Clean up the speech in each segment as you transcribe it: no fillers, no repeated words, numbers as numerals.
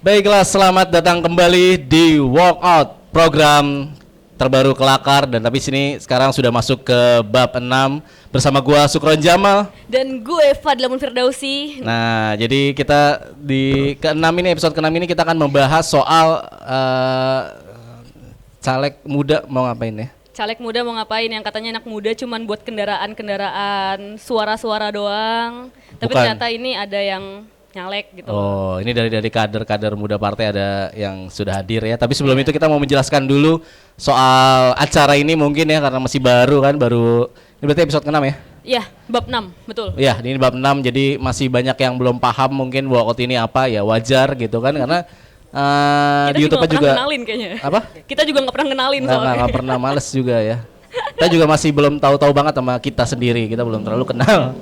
Baiklah, selamat datang kembali di Walkout, program terbaru Kelakar. Dan tapi sini sekarang sudah masuk ke bab 6 bersama gua Sukron Jamal dan gue Fadlamun Firdausi. Nah, jadi kita di ke-6 ini, episode ke-6 ini kita akan membahas soal caleg muda mau ngapain ya? Caleg muda mau ngapain, yang katanya anak muda cuman buat kendaraan-kendaraan suara-suara doang. Tapi Bukan. ternyata ini ada yang nyalek gitu. Oh, ini dari kader-kader muda partai ada yang sudah hadir ya. Tapi sebelum itu kita mau menjelaskan dulu soal acara ini mungkin ya, karena masih baru kan, ini berarti episode ke-6 ya? Iya, bab 6, betul. Iya, ini bab 6, jadi masih banyak yang belum paham mungkin walkout ini apa, ya wajar gitu kan, karena di YouTube juga kenalin kayaknya. Apa? Kita juga nggak pernah kenalin soalnya. Nggak pernah, males juga ya. Kita juga masih belum tahu-tahu banget sama kita sendiri, kita belum terlalu kenal.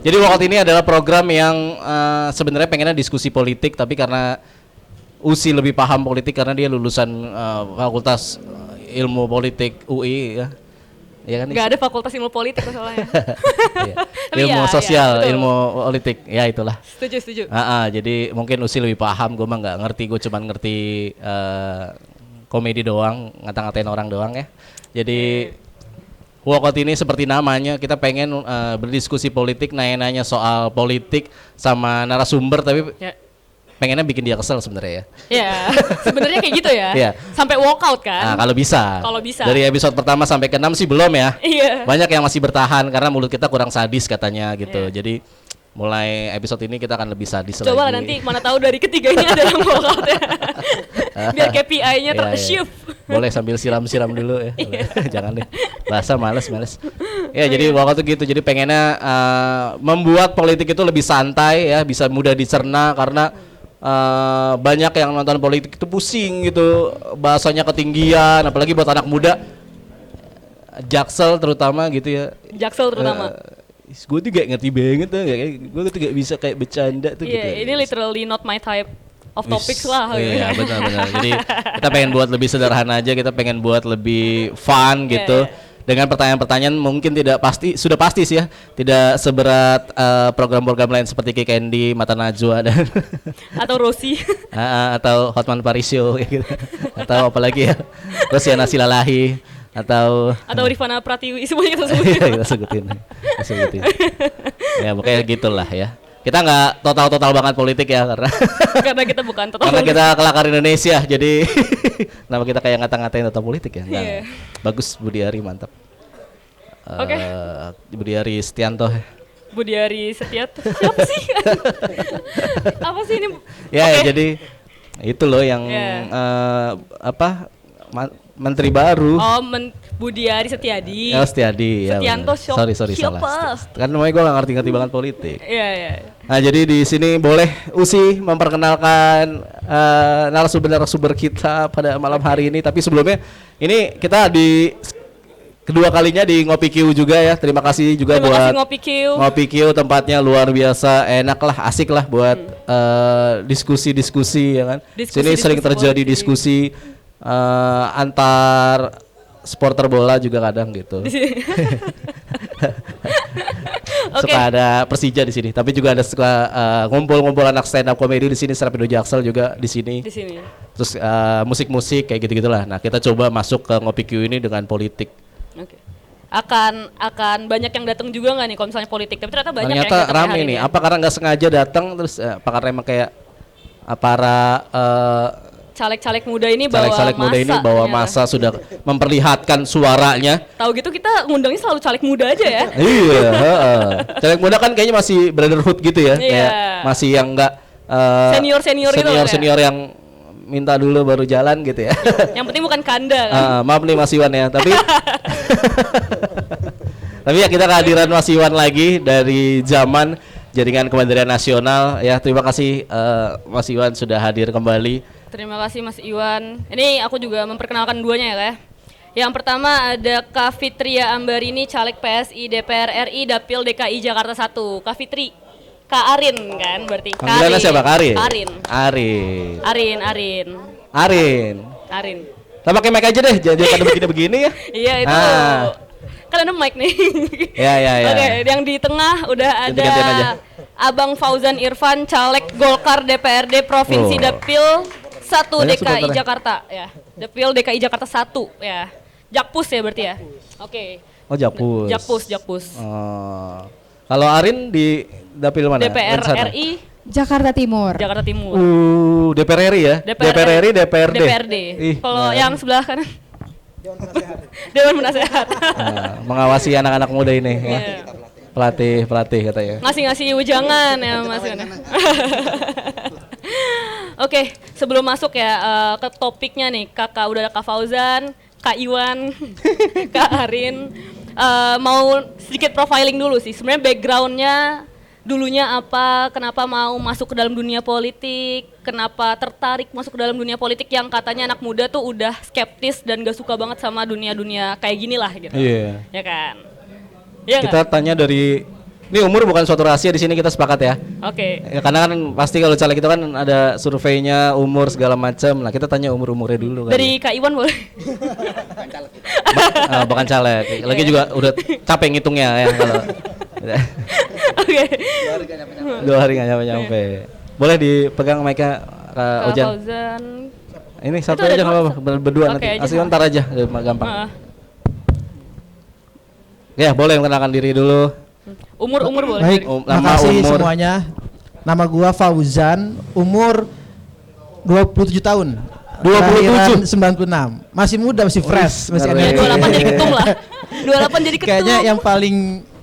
Jadi walkout ini adalah program yang sebenarnya pengennya diskusi politik, tapi karena Usi lebih paham politik karena dia lulusan Fakultas Ilmu Politik UI ya. Ya kan? Nggak ada fakultas ilmu politik soalnya. Iya. Ilmu sosial, ilmu politik, ya itulah. Setuju. Jadi mungkin Usi lebih paham, gue mah nggak ngerti, gue cuman ngerti komedi doang, ngata-ngatain orang doang ya. Jadi walkout ini seperti namanya, kita pengen berdiskusi politik, nanya-nanya soal politik sama narasumber, tapi pengennya bikin dia kesel sebenarnya ya. Ya, sebenarnya kayak gitu ya. Iya. Sampai walkout kan? Nah, kalau bisa. Dari episode pertama sampai ke-6 sih belum ya. Iya. Banyak yang masih bertahan karena mulut kita kurang sadis katanya gitu. Iya. Jadi mulai episode ini kita akan lebih sadis lagi. Coba nanti mana tahu dari ketiganya ada yang walkout ya. Biar KPI-nya ter-achieve. Boleh sambil siram-siram dulu ya. Jangan deh. Bahasa males. Ya, jadi walkout tuh gitu. Jadi pengennya membuat politik itu lebih santai ya, bisa mudah dicerna karena banyak yang nonton politik itu pusing gitu, bahasanya ketinggian, apalagi buat anak muda, Jaksel terutama gitu ya. Gue tuh gak ngerti banget tuh, gue tuh gak bisa kayak bercanda tuh gitu. Iya, ini literally not my type of topics lah. Iya, benar. Jadi kita pengen buat lebih sederhana aja, kita pengen buat lebih fun gitu. Dengan pertanyaan-pertanyaan mungkin sudah pasti sih ya, tidak seberat program-program lain seperti Kick Candy, Mata Najwa dan atau Rosi atau Hotman Parisio gitu. Atau apalagi ya, Rosiana Silalahi atau Rifana Pratiwi, semuanya kita sebutin. kita sebutin. Ya pokoknya gitulah ya. Kita nggak total banget politik ya karena kita bukan total. Karena kita Kelakar Indonesia, jadi nama kita kayak ngata-ngatain total politik ya. Enggak. Bagus, Budiari mantap. Oke. Budiari Setianto. Budiari Setianto. Siapa sih? Apa sih ini? Ya, jadi itu loh yang Menteri baru. Oh, Budiari Setiadi. Oh, Setiadi ya. Setianto. Sorry salah. Kan namanya gue gak ngerti banget politik. Iya. Nah, jadi di sini boleh Usi memperkenalkan narasumber kita pada malam hari ini. Tapi sebelumnya ini kita di kedua kalinya di Ngopi Q juga ya. Terima kasih juga buat Ngopi Q, tempatnya luar biasa, enak lah, asik lah buat diskusi-diskusi ya kan. Sini sering terjadi diskusi antar supporter bola juga kadang gitu. Suka ada Persija di sini, tapi juga ada suka ngumpul-ngumpul anak stand up comedy di sini, Serapindo Jaksel juga di sini. Terus musik-musik kayak gitu-gitulah. Nah, kita coba masuk ke Ngopi Q ini dengan politik. Oke. Akan banyak yang datang juga nggak nih kalau misalnya politik? Tapi ternyata banyak yang datang rame nih. Apa karena nggak sengaja datang, terus apa karena emang kayak para caleg-caleg muda ini bawa masa sudah memperlihatkan suaranya. Tahu gitu kita ngundangnya selalu caleg muda aja ya. Iya, caleg muda kan kayaknya masih brotherhood gitu ya. Kayak masih yang enggak senior yang minta dulu baru jalan gitu ya. Yang penting bukan kanda kan. Maaf nih Mas Iwan ya, tapi tapi ya kita kehadiran Mas Iwan lagi dari zaman Jaringan Kemandirian Nasional ya. Terima kasih Mas Iwan sudah hadir kembali. Terima kasih Mas Iwan. Ini aku juga memperkenalkan duanya ya, Kak. Yang pertama ada Kak Fitria Ambarini, caleg PSI DPR RI Dapil DKI Jakarta 1. Kak Fitri. Kak Arin kan berarti. Panggilannya siapa? Karin. Arin. Kita pakai mic aja deh, jangan pada begini-begini ya. Iya itu. Kan ada mic nih. Ya. Oke, yang di tengah udah ada Ganti-gantian aja. Abang Fauzan Irfan, caleg Golkar DPRD Provinsi Dapil 1 Banyak DKI supporternya. Jakarta ya. Dapil DKI Jakarta 1 ya. Jakpus ya berarti ya. Oke. Oh, Jakpus. Jakpus. Oh. Kalau Arin di dapil mana? DPR Rencana? RI Jakarta Timur. Jakarta Timur. DPR RI ya? DPR RI, DPRD. DPRD. Kalau yang sebelah kanan Dewan Penasehat. Nah, mengawasi anak-anak muda ini ya. Iya. Pelatih katanya. Ngasih ujangan ya Mas Yon. Oke, sebelum masuk ya ke topiknya nih, kakak udah ada Kak Fauzan, Kak Iwan, Kak Arin. Mau sedikit profiling dulu sih. Sebenarnya backgroundnya dulunya apa, kenapa mau masuk ke dalam dunia politik, kenapa tertarik masuk ke dalam dunia politik yang katanya anak muda tuh udah skeptis dan gak suka banget sama dunia-dunia kayak gini lah gitu. Iya. Ya kan? Iya Kita nggak? tanya dari ini umur bukan suatu rahasia di sini kita sepakat ya. Oke. Ya, karena kan pasti kalau caleg itu kan ada surveinya umur segala macam. Nah, kita tanya umurnya dulu kan. Dari Kak Iwan boleh? Bukan caleg. Lagi juga udah capek ngitungnya ya kalau. Oke. 2 hari nggak nyampe. Boleh dipegang mic-nya Kak Kak Ojan. Fauzan. Ini satu Itu ada aja nggak dua. apa-apa, berdua Oke nanti. aja. Asli ntar aja, gampang. Heeh. Ya, boleh mengenalkan diri dulu. Umur boleh. Baik, Nama, makasih umur. semuanya. Nama gua Fauzan, umur 27 tahun. 27? Kelahiran 96. Masih muda, masih fresh, masih keren. energi. 28 jadi ketum lah. 28 jadi ketum. Kayaknya yang paling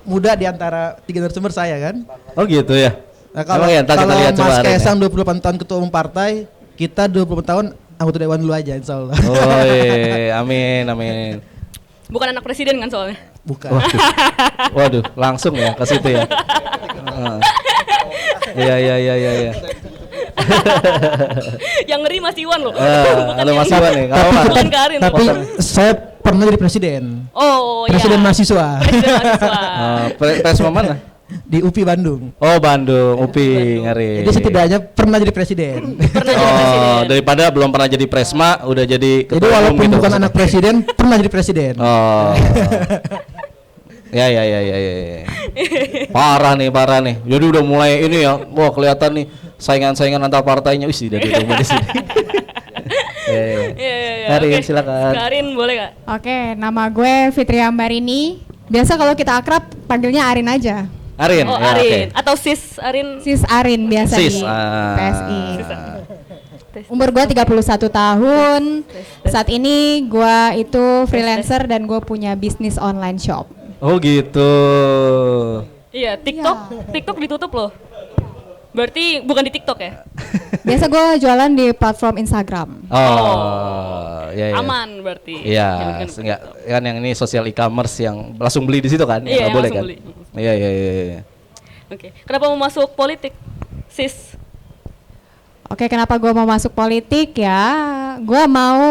muda di antara 3 narasumber saya kan. Oh gitu ya. Nah, kalau Emang ya, ntar kita kalau lihat coba Mas Arin ya. Kaisang 28 tahun ketua umum partai, kita 20 tahun anggota dewan dulu aja insyaallah. Oh, amin. Bukan anak presiden kan soalnya. Bukan. Waduh, langsung ya ke situ ya. Iya. Yang ngeri Mas Iwan loh. Halo Mas Iwan nih, nggak apa-apa. Bukan Karin. Tapi saya pernah jadi presiden. Oh Presiden ya. mahasiswa Presiden mahasiswa. Presma mana? di UPI Bandung. Oh, Bandung, UPI, ngeri. Jadi setidaknya pernah jadi presiden. Pernah jadi presiden. Daripada belum pernah jadi presma, udah jadi Jadi ketua umum walaupun gitu bukan maksudnya. anak presiden, pernah jadi presiden. Oh. Ya. Parah nih. Jadi udah mulai ini ya. Wah, kelihatan nih saingan-saingan antar partainya. Wih, udah di rumah di sini. Iya. Karin, Oke. silakan. Karin boleh Kak? Oke, nama gue Fitria Ambarini. Biasa kalau kita akrab panggilnya Arin aja. Arin, Oh ya, Arin oke. atau Sis Arin. Sis Arin biasa Sis, di ah. PSI. Umur gue 31 tahun. Saat ini gue itu freelancer dan gue punya bisnis online shop. Oh gitu. Iya, TikTok ditutup loh. Berarti bukan di TikTok ya? Biasa gue jualan di platform Instagram. Ya. Aman berarti. Iya, Jangan- enggak kan yang ini social e-commerce yang langsung beli di situ kan? Iya, Nggak yang boleh langsung kan? beli. Iya. Oke. Kenapa mau masuk politik? Sis. Oke, kenapa gue mau masuk politik ya? Gue mau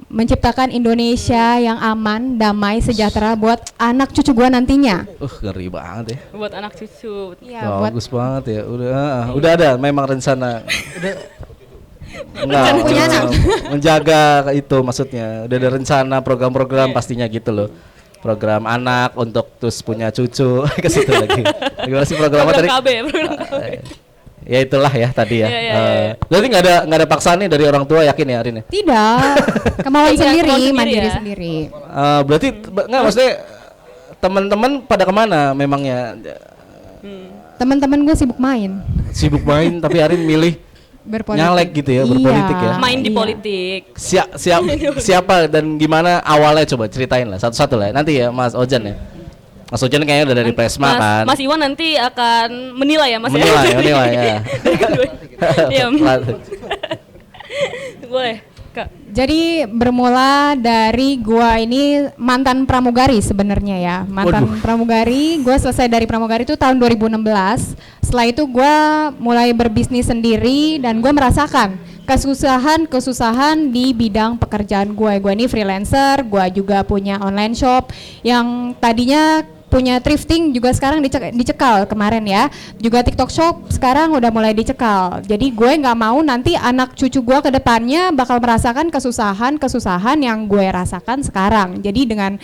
menciptakan Indonesia yang aman, damai, sejahtera buat anak cucu gue nantinya. Ngeri banget ya. Buat anak cucu. Iya, buat Bagus banget ya. Udah ada memang rencana. Enggak, Punya anak. menjaga itu maksudnya. Udah ada rencana program-program pastinya gitu loh. Program anak untuk terus punya cucu ke situ lagi. Gimana sih program apa tadi? Program KB. Ya itulah ya tadi ya. Iya. Berarti nggak ada paksaan nih dari orang tua, yakin ya Arin ya? tidak, kemauan Iya, sendiri, kemauan sendiri mandiri ya. sendiri. Berarti nggak maksudnya teman-teman pada kemana memangnya? Teman-teman gue sibuk main, Sibuk main tapi Arin milih berpolitik. nyalek gitu ya, berpolitik ya. Main di Iya. politik. Siapa dan gimana awalnya, coba ceritain lah satu-satu lah. Nanti ya Mas Ojan ya. Mas Ojan kayaknya udah dari Presma kan. Mas Iwan nanti akan menilai ya Mas Menilai ya. Dari kedua. Iya. Boleh, Kak. Jadi bermula dari gua ini mantan pramugari sebenarnya ya. Mantan pramugari, gua selesai dari pramugari itu tahun 2016. Setelah itu gua mulai berbisnis sendiri dan gua merasakan kesusahan di bidang pekerjaan gue. Gue ini freelancer, gue juga punya online shop yang tadinya punya thrifting juga sekarang dicekal kemarin ya. Juga TikTok shop sekarang udah mulai dicekal. Jadi gue nggak mau nanti anak cucu gue ke depannya bakal merasakan kesusahan yang gue rasakan sekarang. Jadi dengan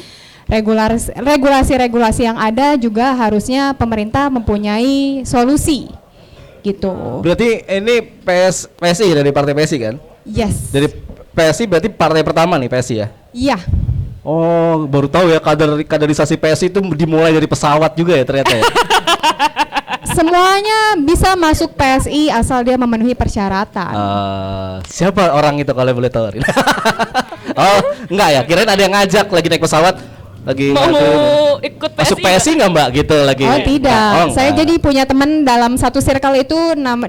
regulasi-regulasi yang ada juga harusnya pemerintah mempunyai solusi gitu. Berarti ini PSI dari partai PSI kan? Yes. Dari PSI berarti partai pertama nih PSI ya? Iya. Oh, baru tahu ya kaderisasi PSI itu dimulai dari pesawat juga ya ternyata ya. Semuanya bisa masuk PSI asal dia memenuhi persyaratan. Siapa orang itu kalau boleh tahu? Oh, enggak ya, kirain ada yang ngajak lagi naik pesawat lagi Mau ikut PSI masuk PSI nggak Mbak gitu lagi? Oh tidak, Oh, saya enggak. jadi punya teman dalam satu circle itu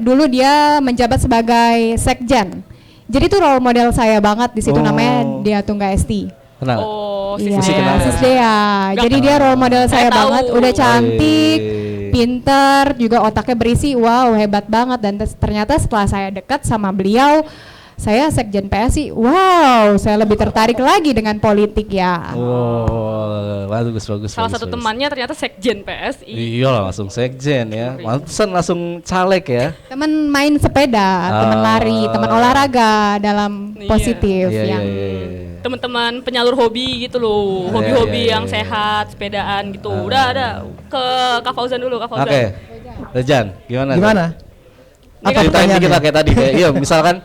dulu dia menjabat sebagai sekjen. Jadi itu role model saya banget di situ, namanya Dia Tungga Esti. Kenal? Oh, Iya, Sis kenal ya? Sis Dea. Jadi dia role model saya tahu. banget, udah cantik, Wih. pinter, juga otaknya berisi, wow hebat banget. Dan ternyata setelah saya dekat sama beliau, saya sekjen PSI, wow saya lebih tertarik lagi dengan politik ya. Wow, bagus. Salah satu bagus. temannya ternyata sekjen PSI. Iya lah, langsung sekjen ya. Mantesan langsung caleg ya. Temen main sepeda, temen lari, temen olahraga dalam Iya. positif Iya, yang iya. Teman-teman penyalur hobi gitu loh, hobi-hobi iya, yang iya. sehat, sepedaan gitu. Udah ada ke Kak Fauzan dulu, Kak Fauzan. Oke. Rejan, gimana? Gimana? Ini kan Ceritain dikit lah pertanyaannya? kayak tadi kayak, iya misalkan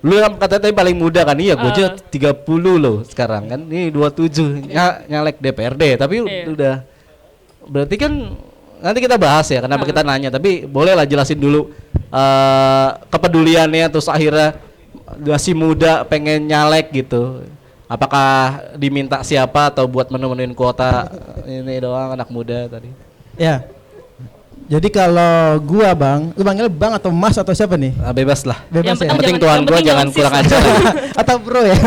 lu kan katanya tadi paling muda kan, iya gue aja 30 loh sekarang kan, ini 27 nyalek DPRD tapi Iya. udah berarti kan nanti kita bahas ya kenapa kita nanya, tapi boleh lah jelasin dulu kepeduliannya terus akhirnya masih muda pengen nyalek gitu, apakah diminta siapa atau buat menu-menuin kuota ini doang anak muda tadi? Ya. Jadi kalau gua Bang, lu panggil Bang atau Mas atau siapa nih? Bebas lah. Bebas Yang ya. Penting jangan- Tuhan yang gua penting jangan jangan kurang sis. ajar. Atau Bro ya.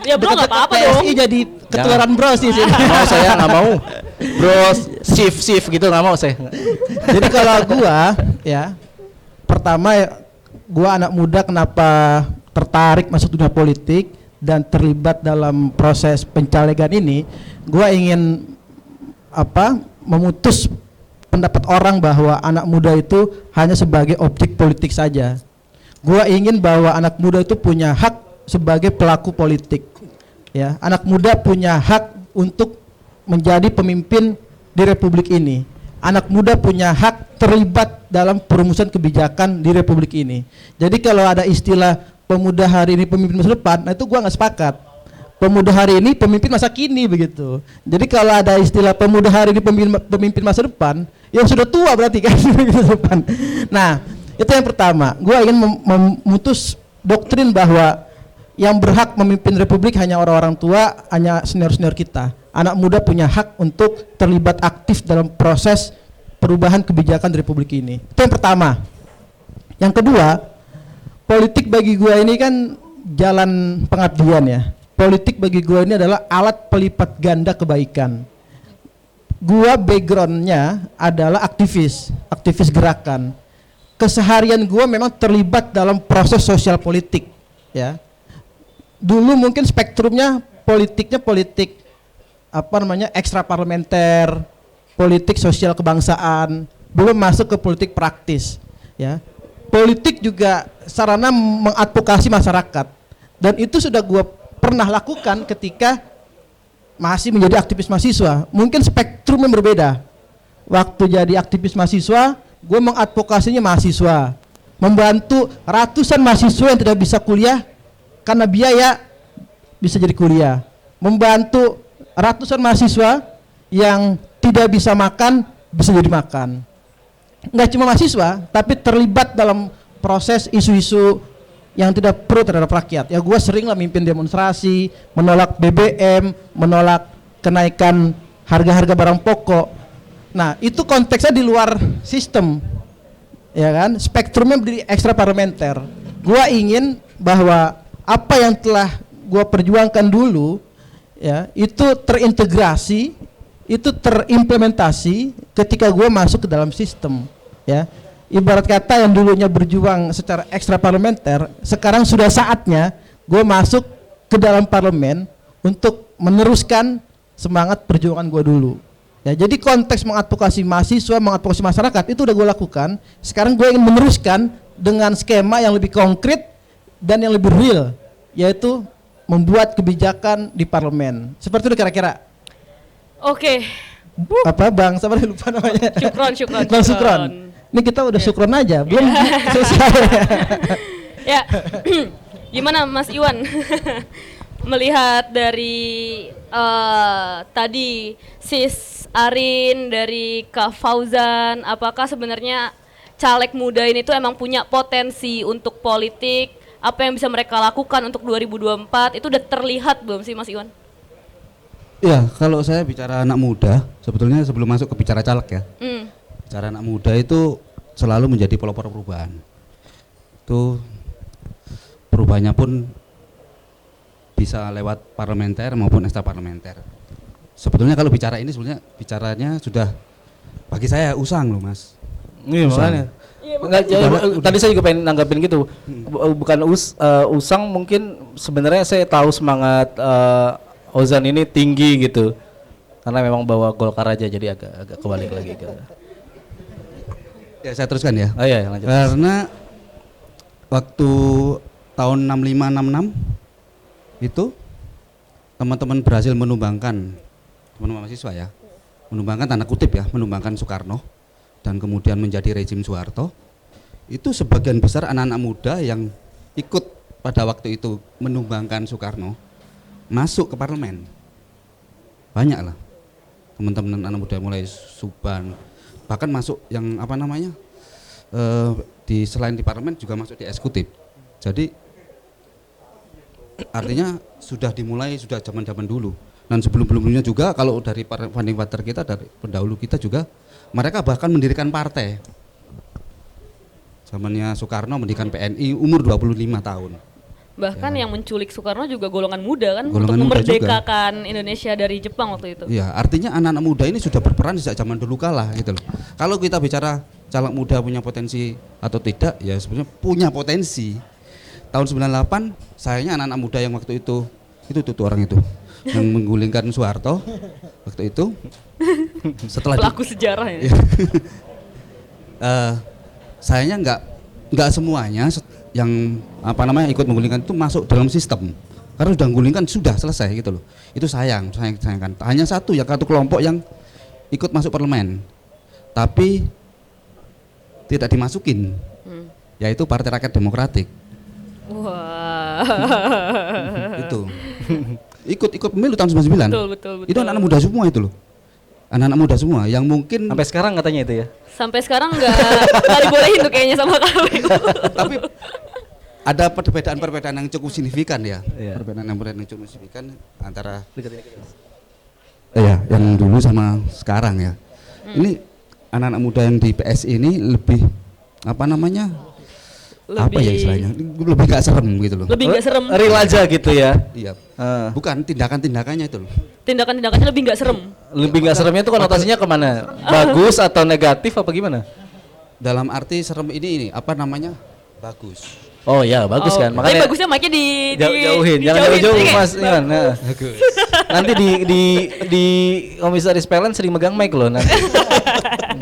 Ya bro nggak apa-apa PSI dong. jadi ketularan Bro sih sini. Nggak mau saya nggak mau. Bro, shift gitu nggak mau saya. Jadi kalau gua ya, pertama ya, gua anak muda kenapa tertarik masuk dunia politik dan terlibat dalam proses pencalegan ini, gua ingin memutus pendapat orang bahwa anak muda itu hanya sebagai objek politik saja. Gua ingin bahwa anak muda itu punya hak sebagai pelaku politik. Ya, anak muda punya hak untuk menjadi pemimpin di republik ini. Anak muda punya hak terlibat dalam perumusan kebijakan di republik ini. Jadi kalau ada istilah pemuda hari ini pemimpin masa depan, nah itu gua nggak sepakat. Pemuda hari ini pemimpin masa kini begitu. Jadi kalau ada istilah pemuda hari ini pemimpin masa depan, yang sudah tua berarti kan masa depan. Nah, itu yang pertama. Gua ingin memutus doktrin bahwa yang berhak memimpin republik hanya orang-orang tua, hanya senior-senior kita. Anak muda punya hak untuk terlibat aktif dalam proses perubahan kebijakan di republik ini. Itu yang pertama. Yang kedua, politik bagi gua ini kan jalan pengabdian ya. Politik bagi gua ini adalah alat pelipat ganda kebaikan. Gua backgroundnya adalah aktivis gerakan. Keseharian gua memang terlibat dalam proses sosial politik, ya. Dulu mungkin spektrumnya politiknya politik ekstra parlementer, politik sosial kebangsaan, belum masuk ke politik praktis, ya. Politik juga sarana mengadvokasi masyarakat, dan itu sudah gua pernah lakukan ketika masih menjadi aktivis mahasiswa. Mungkin spektrumnya berbeda. Waktu jadi aktivis mahasiswa, gue mengadvokasinya mahasiswa, membantu ratusan mahasiswa yang tidak bisa kuliah karena biaya bisa jadi kuliah, membantu ratusan mahasiswa yang tidak bisa makan bisa jadi makan. Nggak cuma mahasiswa, tapi terlibat dalam proses isu-isu yang tidak pro terhadap rakyat. Ya gue sering lah mimpin demonstrasi, menolak BBM, menolak kenaikan harga-harga barang pokok. Nah itu konteksnya di luar sistem, ya kan? Spektrumnya berdiri ekstra parlementer. Gue ingin bahwa apa yang telah gue perjuangkan dulu, ya itu terintegrasi, itu terimplementasi ketika gue masuk ke dalam sistem, ya. Ibarat kata yang dulunya berjuang secara ekstra parlementer, sekarang sudah saatnya gue masuk ke dalam parlemen untuk meneruskan semangat perjuangan gue dulu. Ya, jadi konteks mengadvokasi mahasiswa, mengadvokasi masyarakat itu udah gue lakukan. Sekarang gue ingin meneruskan dengan skema yang lebih konkret dan yang lebih real, yaitu membuat kebijakan di parlemen. Seperti itu kira-kira. Oke. Apa Bang? Siapa lupa namanya? Syukron. Bang Syukron. Ini kita udah syukron aja, belum selesai. Ya. Gimana Mas Iwan? Melihat dari tadi Sis Arin, dari Kak Fauzan, apakah sebenarnya caleg muda ini tuh emang punya potensi untuk politik? Apa yang bisa mereka lakukan untuk 2024 itu udah terlihat belum sih Mas Iwan? Ya, kalau saya bicara anak muda, sebetulnya sebelum masuk ke bicara caleg ya, bicara anak muda itu selalu menjadi pelopor perubahan. Itu perubahannya pun bisa lewat parlementer maupun ekstra parlementer. Sebetulnya kalau bicara ini sebenarnya bicaranya sudah bagi saya usang loh Mas. Iya makanya. Enggak, tadi saya juga pengen nanggapin gitu. Bukan usang, mungkin sebenarnya saya tahu semangat Ozan ini tinggi gitu. Karena memang bawa Golkar aja jadi agak kebalik lagi gitu. Ya saya teruskan ya. Oh iya, lanjut. Karena waktu tahun 65 66 itu teman-teman berhasil menumbangkan, teman-teman mahasiswa ya, menumbangkan tanda kutip ya, menumbangkan Soekarno dan kemudian menjadi rezim Soeharto. Itu sebagian besar anak-anak muda yang ikut pada waktu itu menumbangkan Soekarno masuk ke parlemen. Banyak lah teman-teman anak muda, mulai Suban, bahkan masuk yang apa namanya di selain di parlemen juga masuk di eksekutif. Jadi artinya sudah dimulai sudah zaman-zaman dulu. Dan sebelum-sebelumnya juga kalau dari founding father kita, dari pendahulu kita juga, mereka bahkan mendirikan partai. Zamannya Soekarno mendirikan PNI umur 25 tahun. Bahkan yang menculik Soekarno juga golongan muda kan, Golongan untuk muda memerdekakan Indonesia dari Jepang waktu itu. Iya, artinya anak-anak muda ini sudah berperan sejak zaman dulu kala gitu loh. Kalau kita bicara caleg muda punya potensi atau tidak, ya sebenarnya punya potensi. Tahun 98 sayangnya anak-anak muda yang waktu itu tuh orang itu yang menggulingkan Soeharto waktu itu setelah Pelaku sejarah ya. sayangnya nggak semuanya yang apa namanya ikut menggulingkan itu masuk dalam sistem, karena sudah menggulingkan sudah selesai gitu loh. Itu sayangkan. Hanya satu kelompok yang ikut masuk parlemen tapi tidak dimasukin, yaitu Partai Rakyat Demokratik. Wah. Itu ikut pemilu tahun 99. Betul. Itu anak-anak muda semua itu loh. Anak-anak muda semua yang mungkin Sampai sekarang katanya itu ya. Sampai sekarang nggak dibolehin tuh kayaknya sama KPU. tapi ada perbedaan yang cukup signifikan ya. Iya. Perbedaan yang cukup signifikan antara yang dulu sama sekarang ya. Ini anak-anak muda yang di PSI ini lebih apa namanya? Apa ya istilahnya? Lebih gak serem gitu loh. Lebih nggak serem. Real aja gitu ya. Iya. Bukan tindakan-tindakannya itu loh. Tindakan-tindakannya lebih nggak serem. Lebih nggak seremnya itu konotasinya kemana? Bagus atau negatif apa gimana? Dalam arti serem ini apa namanya? Bagus. Oh ya bagus kan. Tapi Makanya bagusnya mic-nya jauhin, jangan jauh-jauh Iya. Mas Iwan. Nah. Nanti di komisaris PLN sering megang mic loh nanti.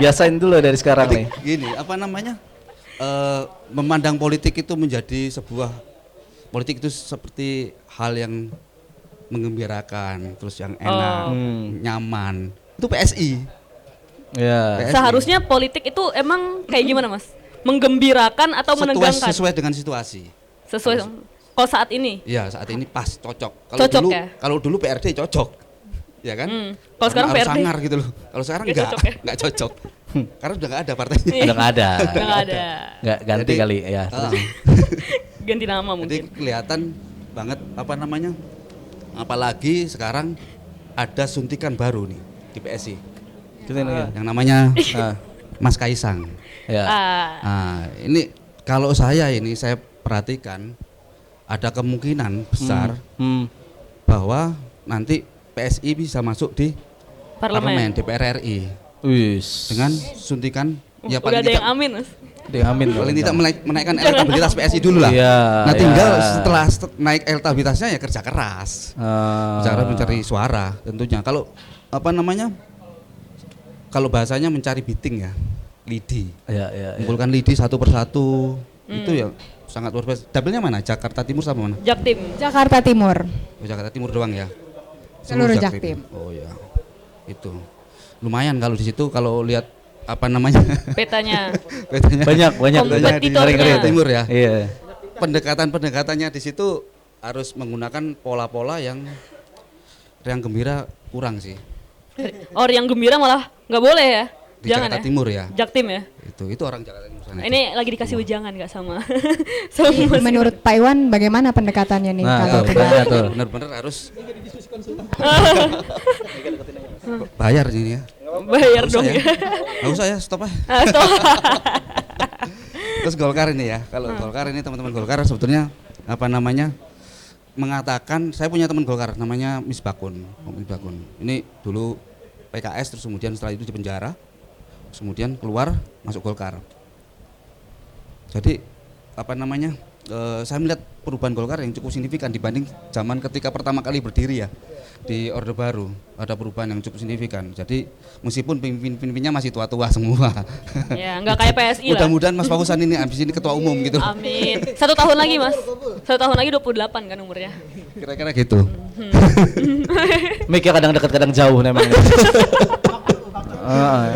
Biasain dulu dari sekarang nih. Gini, apa namanya? Memandang politik itu menjadi sebuah politik itu seperti hal yang menggembirakan, terus yang enak, nyaman. Itu PSI. Ya. PSI. Seharusnya politik itu emang kayak gimana Mas? Menggembirakan atau menegangkan? Sesuai dengan situasi. Sesuai kalau saat ini. Iya, saat ini pas cocok. Cocok ya? Kalau dulu PRD cocok. Ya kan? Kalau sekarang Harus PRD sangar gitu loh. Kalau sekarang Nggak cocok ya? enggak cocok. Karena udah enggak ada partainya. Iya. Udah nggak ada. Nggak ada. Nggak ganti Jadi, kali ya. Ganti nama Jadi mungkin. kelihatan banget apa namanya? Apalagi sekarang ada suntikan baru nih di PSI. Gitu nih. Yang namanya Mas Kaisang. Ya. Nah, ini kalau saya perhatikan ada kemungkinan besar bahwa nanti PSI bisa masuk di parlemen DPR RI Wis. dengan suntikan ya Udah ada paling yang tidak, amin Mas. Amin. paling tidak menaikkan elektabilitas PSI dulu lah. Iya, Nah tinggal iya. setelah naik elektabilitasnya ya kerja keras, cara mencari suara tentunya. Kalau apa namanya? Kalau bahasanya mencari biting ya, lidi. Ya. Mengumpulkan lidi satu persatu itu ya sangat luar biasa. Dapilnya mana? Jakarta Timur sama mana? Jaktim. Jakarta Timur. Oh, Jakarta Timur doang ya. Seluruh Jaktim. Oh ya. Itu lumayan kalau di situ kalau lihat apa namanya Petanya. petanya Banyak Kompetitornya. di Jawa Timur ya. Iya. Pendekatannya di situ harus menggunakan pola-pola yang gembira kurang sih. Or yang gembira malah nggak boleh ya? Di Jangan Jakarta ya? Timur ya. Jaktim ya? Itu orang Jakarta Timur sana. Ini lagi dikasih ujangan nggak sama sama Mas Menurut Pak Iwan bagaimana pendekatannya nih Nah, kalau tuh, tidak tanya tuh. benar-benar harus bayar ini ya. bayar Nggak usah dong ya. ya. Nggak usah ya, stop aja. Stop. Terus Golkar ini ya, kalau Golkar ini teman-teman Golkar sebetulnya apa namanya mengatakan saya punya teman Golkar namanya Misbakun. Ini dulu PKS terus kemudian setelah itu di penjara, terus kemudian keluar masuk Golkar. Jadi apa namanya saya melihat perubahan Golkar yang cukup signifikan dibanding zaman ketika pertama kali berdiri ya di Orde Baru, ada perubahan yang cukup signifikan. Jadi meskipun pemimpin-pemimpinnya masih tua-tua semua. Ya, nggak kayak PSI lah. Mudah-mudahan Mas Fakusan ini abis ini ketua umum gitu. Amin. 1 tahun lagi Mas. 1 tahun lagi 28 kan umurnya. Kira-kira gitu. Mic-nya kadang dekat kadang jauh memang.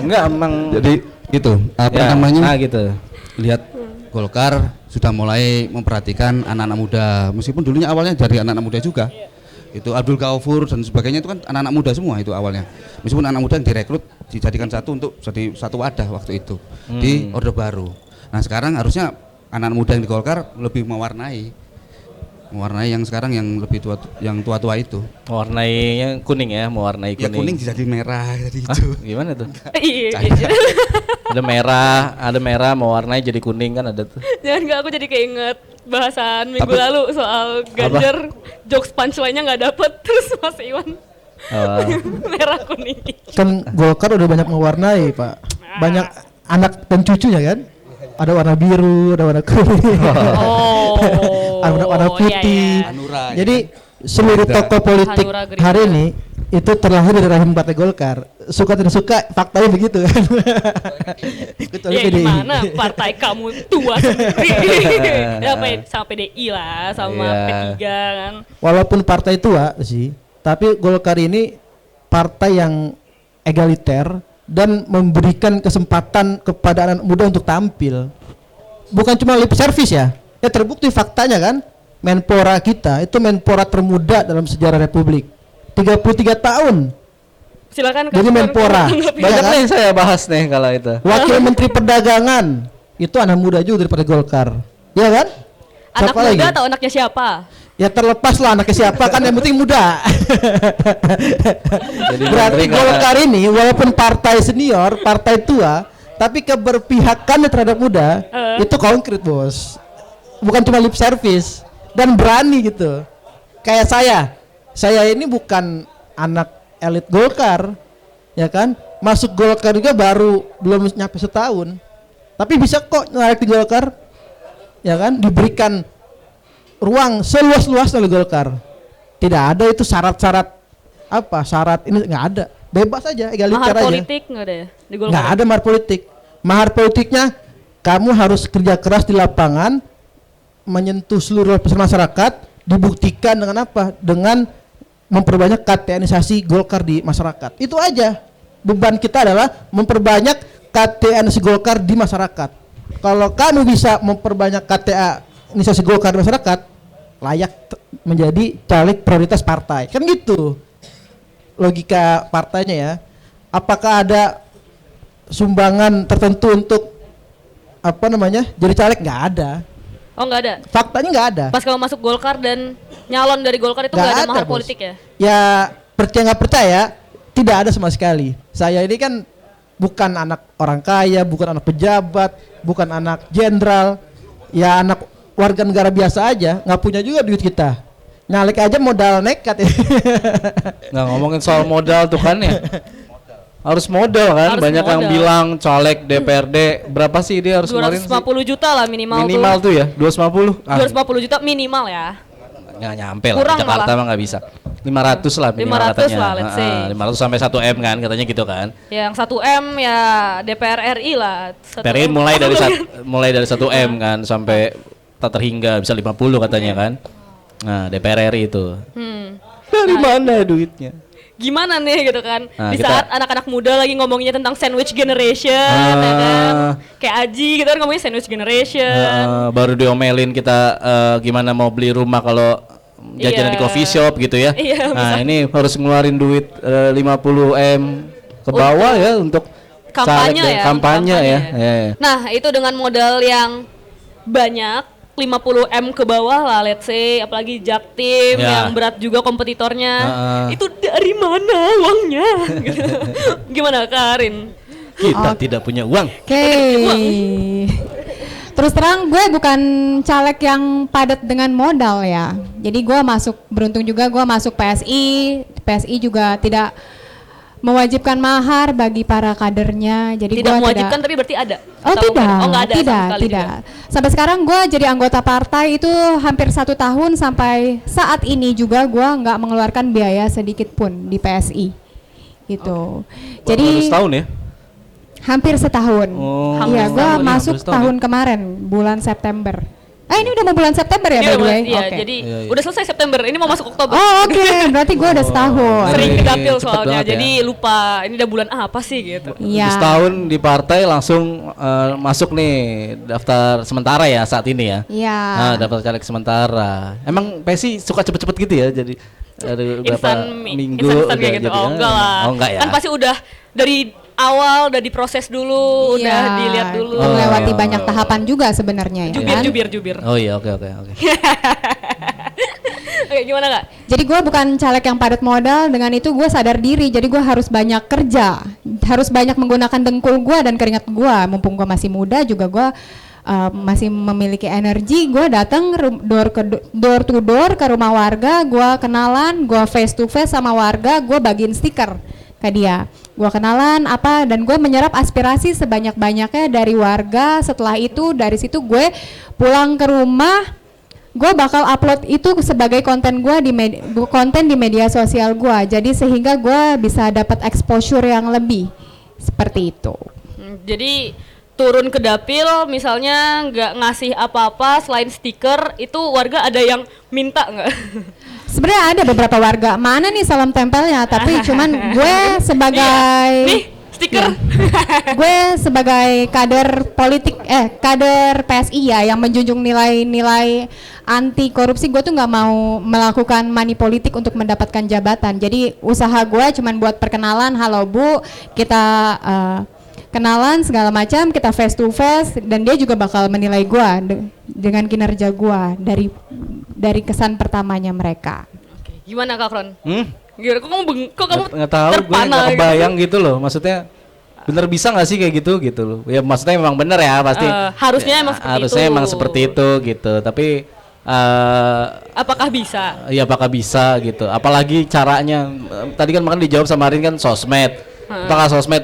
Enggak emang Jadi gitu. Apa ya, namanya? gitu. Lihat Golkar sudah mulai memperhatikan anak-anak muda. Meskipun dulunya awalnya dari anak-anak muda juga. Itu Abdul Ghaufur dan sebagainya itu kan anak-anak muda semua itu awalnya. Meskipun anak muda yang direkrut dijadikan satu untuk jadi satu wadah waktu itu di Orde Baru. Nah sekarang harusnya anak-anak muda yang di Golkar lebih mewarnai yang sekarang yang lebih tua, yang tua-tua itu. Mewarnainya kuning ya, mewarnai Ya kuning. kuning jadi merah, jadi hijau. Gimana tuh? Iya. Ada merah mewarnai jadi kuning kan ada tuh. Jangan nggak aku jadi keinget bahasan minggu Tapi- lalu soal Ganjar, jokes punchline-nya nggak dapet terus Mas Iwan merah kuning. Kan Golkar udah banyak mewarnai, Pak. Banyak anak dan cucunya kan. Ada warna biru, ada warna kuning, Oh. ada warna iya, putih. iya. Hanura. Jadi seluruh tokoh politik Hanura Gerindra. hari ini itu terlahir dari rahim Partai Golkar. Suka tidak suka faktanya begitu kan. Kecuali Ya PDI. gimana partai kamu tua sendiri. Ya apa ya, sama PDI lah, sama Iya. P3 kan. Walaupun partai tua sih, tapi Golkar ini partai yang egaliter dan memberikan kesempatan kepada anak muda untuk tampil. Bukan cuma lip service ya. Ya terbukti faktanya kan. Menpora kita itu menpora termuda dalam sejarah Republik. 33 tahun. Silakan Jadi Menpora. tanggapi. Banyak kan? nih saya bahas nih kalau itu. Wakil Menteri Perdagangan itu anak muda juga dari Partai Golkar. Iya kan? Anak Siapa muda lagi? atau anaknya siapa? Ya terlepas lah anaknya siapa kan yang penting muda. Jadi Berarti menteri Golkar ini walaupun partai senior, partai tua, tapi keberpihakannya terhadap muda itu konkret, Bos. Bukan cuma lip service dan berani gitu. Kayak saya ini bukan anak elit Golkar, ya kan? Masuk Golkar juga baru belum nyampe setahun. Tapi bisa kok narik di Golkar. Ya kan? Diberikan ruang seluas-luas oleh Golkar. Tidak ada itu syarat-syarat apa? Syarat ini nggak ada. Bebas aja, egaliter Mahar aja. politik nggak ada ya di Golkar? Nggak ada mahar politik. Mahar politiknya kamu harus kerja keras di lapangan, menyentuh seluruh lapisan masyarakat, dibuktikan dengan apa? Dengan memperbanyak KTNisasi Golkar di masyarakat. Itu aja. Beban kita adalah memperbanyak KTNisasi Golkar di masyarakat. Kalau kamu bisa memperbanyak KTNisasi Golkar di masyarakat, layak menjadi caleg prioritas partai. Kan gitu. Logika partainya ya. Apakah ada sumbangan tertentu untuk apa namanya? Jadi caleg? Nggak ada. Oh nggak ada. Faktanya nggak ada. Pas kamu masuk Golkar dan nyalon dari Golkar itu nggak ada mahar Bos. politik ya? Ya percaya nggak percaya, tidak ada sama sekali. Saya ini kan bukan anak orang kaya, bukan anak pejabat, bukan anak jenderal, ya anak warga negara biasa aja, nggak punya juga duit kita. Nyalek aja modal nekat ya. Nggak ngomongin soal modal tuh kan ya. Harus modal kan, Harus banyak yang modal. bilang caleg DPRD berapa sih dia harus ngeluarin sih? 250 juta lah minimal, Minimal tuh ya, 250. 250 juta minimal ya. Nggak nyampe lah, Kurang di Jakarta mah nggak bisa. 500 lah minimal 500 katanya. lah, let's say. 500 sampai 1 M kan katanya gitu kan. Yang 1 M ya DPR RI lah. 1 PRI M. mulai dari 1 M kan sampai tak terhingga bisa 50 katanya kan. Nah, DPR RI itu. Dari mana duitnya? gimana nih gitu kan. Nah, Di kita- saat anak-anak muda lagi ngomongnya tentang sandwich generation, ya kan. Kayak Aji gitu kan ngomongnya sandwich generation. Baru diomelin kita gimana mau beli rumah kalau jajan Iya. di coffee shop gitu ya. Iya, Nah, ini harus ngeluarin duit 50 M ke bawah ya untuk Kampanye caleg dan ya, kampanye ya. Ya, ya. Nah, itu dengan modal yang banyak 50 M ke bawah lah, let's say, apalagi Jaktim Ya. yang berat juga kompetitornya. Heeh. Itu dari mana uangnya? Gitu. Gimana Karin? Kita tidak punya uang. Oke. Terus terang gue bukan caleg yang padat dengan modal ya. Jadi gue beruntung juga gue masuk PSI. PSI juga tidak mewajibkan mahar bagi para kadernya. Jadi Tidak gua mewajibkan tapi berarti ada? Oh Atau tidak, Oh nggak ada sama tidak, sekali tidak. juga? Sampai sekarang gue jadi anggota partai itu hampir 1 tahun, sampai saat ini juga gue nggak mengeluarkan biaya sedikit pun di PSI, gitu. Baru Jadi setahun ya. hampir setahun. Oh. Iya, Hampir gue setahun, masuk hampir setahun tahun kemarin, bulan September. Ini udah mau bulan September ya, by the way? Iya, Oke. jadi Iya, iya. udah selesai September, ini mau masuk Oktober. Oh oke, berarti gue udah setahun. Sering Iya, kedapil cepet soalnya, banget ya. jadi lupa ini udah bulan apa sih gitu. Iya. Setahun di partai langsung masuk nih daftar sementara ya saat ini ya. Iya. Nah, daftar caleg sementara. Emang PSI suka cepet-cepet gitu ya, jadi ada beberapa minggu instan udah kayak gitu. jadi, Oh enggak lah. Oh enggak ya. Kan pasti udah dari awal udah diproses dulu, Iya, udah dilihat dulu. melewati Oh. banyak tahapan juga sebenarnya ya. kan? Jubir. Oh iya, oke. Oke, gimana Kak? Jadi gue bukan caleg yang padat modal, dengan itu gue sadar diri. Jadi gue harus banyak kerja, harus banyak menggunakan dengkul gue dan keringat gue. Mumpung gue masih muda juga gue masih memiliki energi. Gue datang door to door ke rumah warga, gue kenalan, gue face to face sama warga, gue bagiin stiker ke dia. Gue kenalan dan gue menyerap aspirasi sebanyak-banyaknya dari warga. Setelah itu dari situ gue pulang ke rumah, gue bakal upload itu sebagai konten gue di media sosial gue. Jadi sehingga gue bisa dapat exposure yang lebih seperti itu. Jadi turun ke dapil misalnya nggak ngasih apa-apa selain stiker, itu warga ada yang minta nggak? Sebenarnya ada beberapa warga, mana nih salam tempelnya, tapi cuman gue sebagai Nih stiker. gue sebagai kader politik kader PSI ya yang menjunjung nilai-nilai anti korupsi, gue tuh nggak mau melakukan money politik untuk mendapatkan jabatan. Jadi usaha gue cuman buat perkenalan, halo Bu, kita kenalan segala macam, kita face to face, dan dia juga bakal menilai gue dengan kinerja gue dari kesan pertamanya mereka. Oke, gimana Kak Kron? Gimana? Kok kamu Nggak tahu, gue terpana nggak gitu? kebayang gitu loh. Maksudnya bener bisa nggak sih kayak gitu loh. Ya maksudnya memang bener ya pasti. Harusnya emang seperti harusnya itu. emang seperti itu gitu. Tapi Apakah bisa? ya apakah bisa gitu. Apalagi caranya. Tadi kan makan dijawab sama Arin kan sosmed. Apakah sosmed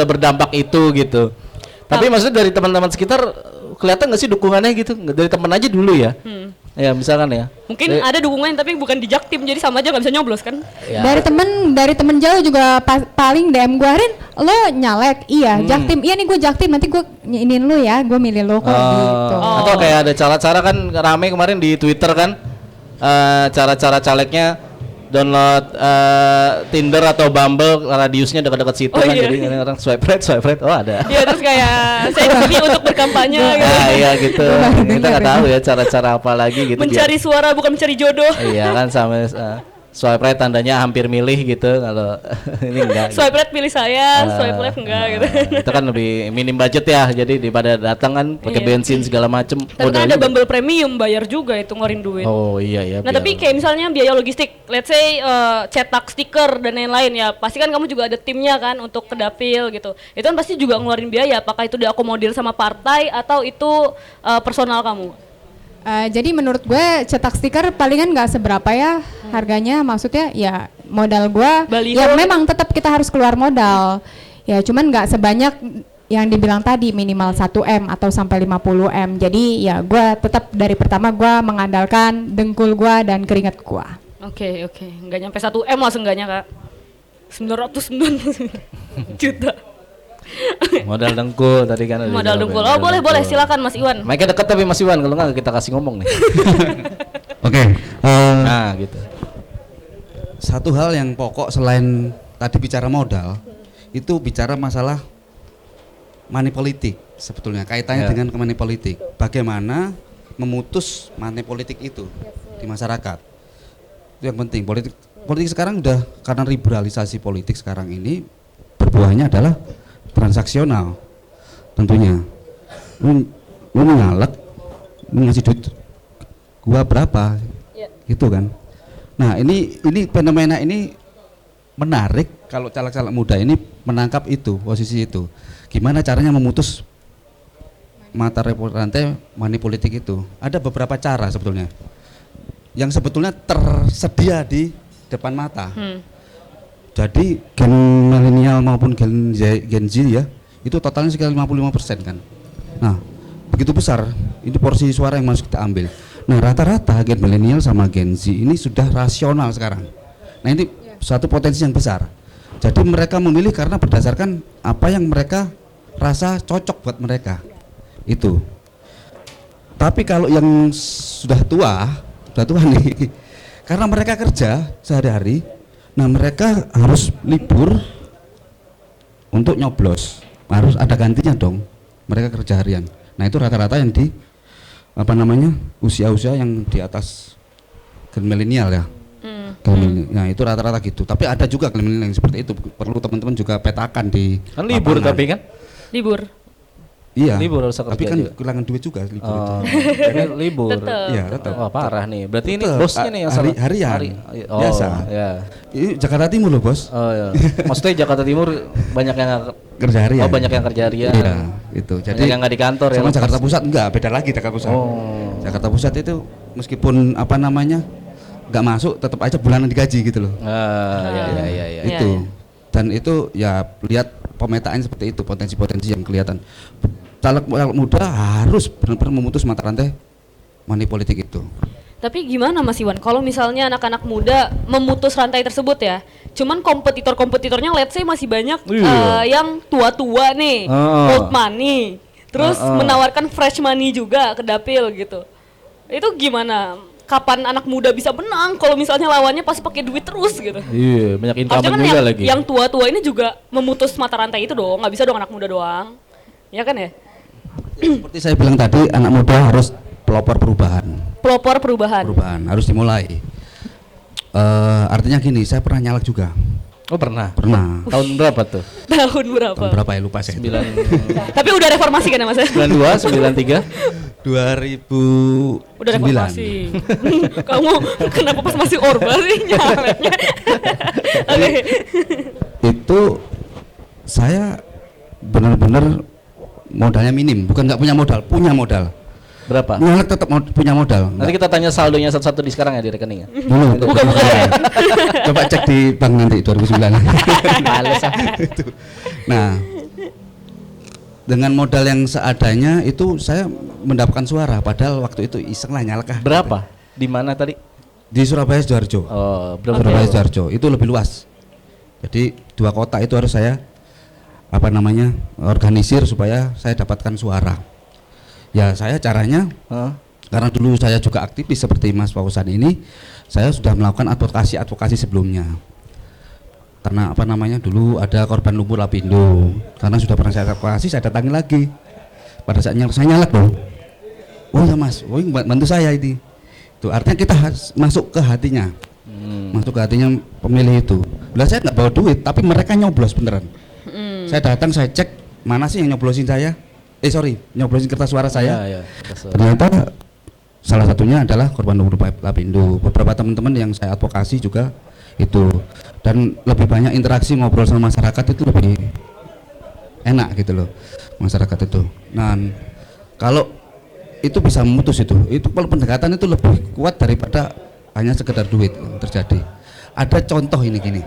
berdampak itu gitu. Tapi maksudnya dari teman-teman sekitar kelihatan nggak sih dukungannya gitu? Dari teman aja dulu ya. Ya misalkan ya. Mungkin ada dukungan tapi bukan di Jaktim, jadi sama aja nggak bisa nyoblos kan? Ya. Dari temen jauh juga paling DM gue, Rin, lo nyalek, iya Jaktim, iya nih gue Jaktim, nanti gue iniin lu ya, gue milih lo kok gitu. Atau kayak ada cara-cara kan rame kemarin di Twitter kan, cara-cara calegnya download Tinder atau Bumble, radiusnya dekat-dekat situ Oh, kan, iya. jadi orang swipe right, oh ada. Iya, terus kayak saya di sini untuk berkampanye gitu. Ah, iya gitu. Baru Kita dengar nggak tahu ya cara-cara apa lagi gitu. Mencari suara bukan mencari jodoh. Iya kan sama swipe right tandanya hampir milih gitu, kalau ini enggak. Swipe right pilih saya, swipe left enggak gitu. Itu kan lebih minim budget ya, jadi daripada datang kan pakai Iya. bensin segala macem. Tapi kan ada Bumble Premium, bayar juga itu ngeluarin duit. Oh iya ya. Nah tapi kayak misalnya biaya logistik, let's say cetak stiker dan lain-lain ya, pasti kan kamu juga ada timnya kan untuk ke dapil gitu. Itu kan pasti juga ngeluarin biaya, apakah itu diakomodir sama partai atau itu personal kamu? Jadi menurut gue cetak stiker palingan nggak seberapa ya harganya, maksudnya ya modal gue Baliho. ya memang tetap kita harus keluar modal ya, cuman nggak sebanyak yang dibilang tadi, minimal 1 M atau sampai 50 M. Jadi ya gue tetap dari pertama gue mengandalkan dengkul gue dan keringat gue. Oke, nggak nyampe 1 M lah seenggaknya Kak. 999 juta. Modal dengkul tadi kan. udah Modal dijawab dengkul. ya, Oh modal boleh dengkul. silakan Mas Iwan. Mic-nya deket tapi Mas Iwan, kalau nggak kita kasih ngomong nih. Oke. Nah gitu. satu hal yang pokok selain tadi bicara modal, itu bicara masalah money politik sebetulnya, kaitannya dengan money politik. Bagaimana memutus money politik itu di masyarakat. Itu yang penting. Politik sekarang udah, karena liberalisasi politik sekarang ini berbuahnya adalah transaksional. Tentunya. Lu nyalek, lu ngasih duit gua berapa? Gitu kan. Nah, ini fenomena ini menarik kalau caleg-caleg muda ini menangkap itu, posisi itu. Gimana caranya memutus mata rantai money politik itu? Ada beberapa cara sebetulnya. Yang sebetulnya tersedia di depan mata. Jadi gen milenial maupun gen Z ya, itu totalnya sekitar 55% kan. Nah, begitu besar ini porsi suara yang harus kita ambil. Nah, rata-rata gen milenial sama gen Z ini sudah rasional sekarang. Nah, ini suatu potensi yang besar. Jadi mereka memilih karena berdasarkan apa yang mereka rasa cocok buat mereka. Itu. Tapi kalau yang sudah tua nih, karena mereka kerja sehari-hari, nah mereka harus libur untuk nyoblos, harus ada gantinya dong. Mereka kerja harian. Nah, itu rata-rata yang di usia-usia yang di atas gen milenial ya. Nah, itu rata-rata gitu. Tapi ada juga gen milenial yang seperti itu. Perlu teman-teman juga petakan di kan libur lapangan. tapi kan Libur. Iya. Libur harus kerja tapi kan juga. kehilangan duit juga libur itu. Ini libur. Tetep. Iya, tetap. Wah, parah nih. Berarti ini Tetep. bosnya nih yang salah. Harian. Oh, Biasa. Ya. Ini Jakarta Timur loh, Bos. Oh ya. Maksudnya Jakarta Timur banyak yang Kerja harian. Oh, banyak yang kerja harian. Iya, itu. Jadi Banyak yang nggak di kantor ya. sama lepas. Jakarta Pusat enggak, beda lagi Jakarta Pusat. Oh. Jakarta Pusat itu meskipun enggak masuk tetap aja bulanan digaji gitu loh. Ya. Itu. Dan itu ya lihat pemetaan seperti itu, potensi-potensi yang kelihatan. Caleg muda harus benar-benar memutus mata rantai money politik itu. Tapi gimana Mas Iwan, kalau misalnya anak-anak muda memutus rantai tersebut ya, cuman kompetitornya let's say masih banyak yang tua-tua nih, old money, terus menawarkan fresh money juga ke dapil gitu. Itu gimana? Kapan anak muda bisa menang kalau misalnya lawannya pasti pakai duit terus gitu? Iya, banyak Harusnya incumbent kan juga yang, lagi. yang tua-tua ini juga memutus mata rantai itu dong, nggak bisa dong anak muda doang, ya kan ya? Seperti saya bilang tadi, anak muda harus pelopor perubahan. Pelopor perubahan. Perubahan harus dimulai. Artinya gini, saya pernah nyalek juga. Oh, pernah. Tahun berapa tuh? Tahun berapa? Tahun berapa ya lupa saya. 9 Tapi udah reformasi kan ya Mas? 92, 93. 2009. Udah reformasi. Kamu kenapa pas masih orba sih nyaleknya? Oke. Itu saya benar-benar modalnya minim, bukan nggak punya modal, punya modal. Berapa? Nyalek tetap punya modal. Nanti kita tanya saldonya satu-satu di sekarang ya di rekeningnya. Dulu. Buka-buka ya. Coba cek di bank nanti 2009. Males ah. Nah, dengan modal yang seadanya itu saya mendapatkan suara, padahal waktu itu iseng lah nyalek ah. Berapa? Di mana tadi? Di Surabaya Sidoarjo. Oh, berapa? Surabaya Sidoarjo itu lebih luas. Jadi 2 kota itu harus saya organisir supaya saya dapatkan suara. Ya saya caranya karena dulu saya juga aktivis seperti Mas Fausan ini, saya sudah melakukan advokasi sebelumnya. Karena dulu ada korban lumpur Lapindo, karena sudah pernah saya advokasi, saya datangi lagi. Pada saatnya saya nyalek dong. Oh ya Mas, bantu saya ini. Itu artinya kita harus masuk ke hatinya, masuk ke hatinya pemilih itu. Lah saya nggak bawa duit, tapi mereka nyoblos beneran. Saya datang, saya cek mana sih yang nyoblosin saya. Nyoblosin kertas suara saya. Ya. Ternyata salah satunya adalah korban lumpur Lapindo. Beberapa teman-teman yang saya advokasi juga itu, dan lebih banyak interaksi ngobrol sama masyarakat itu lebih enak gitu loh masyarakat itu. Nah, kalau itu bisa memutus itu kalau pendekatan itu lebih kuat daripada hanya sekedar duit yang terjadi. Ada contoh ini gini.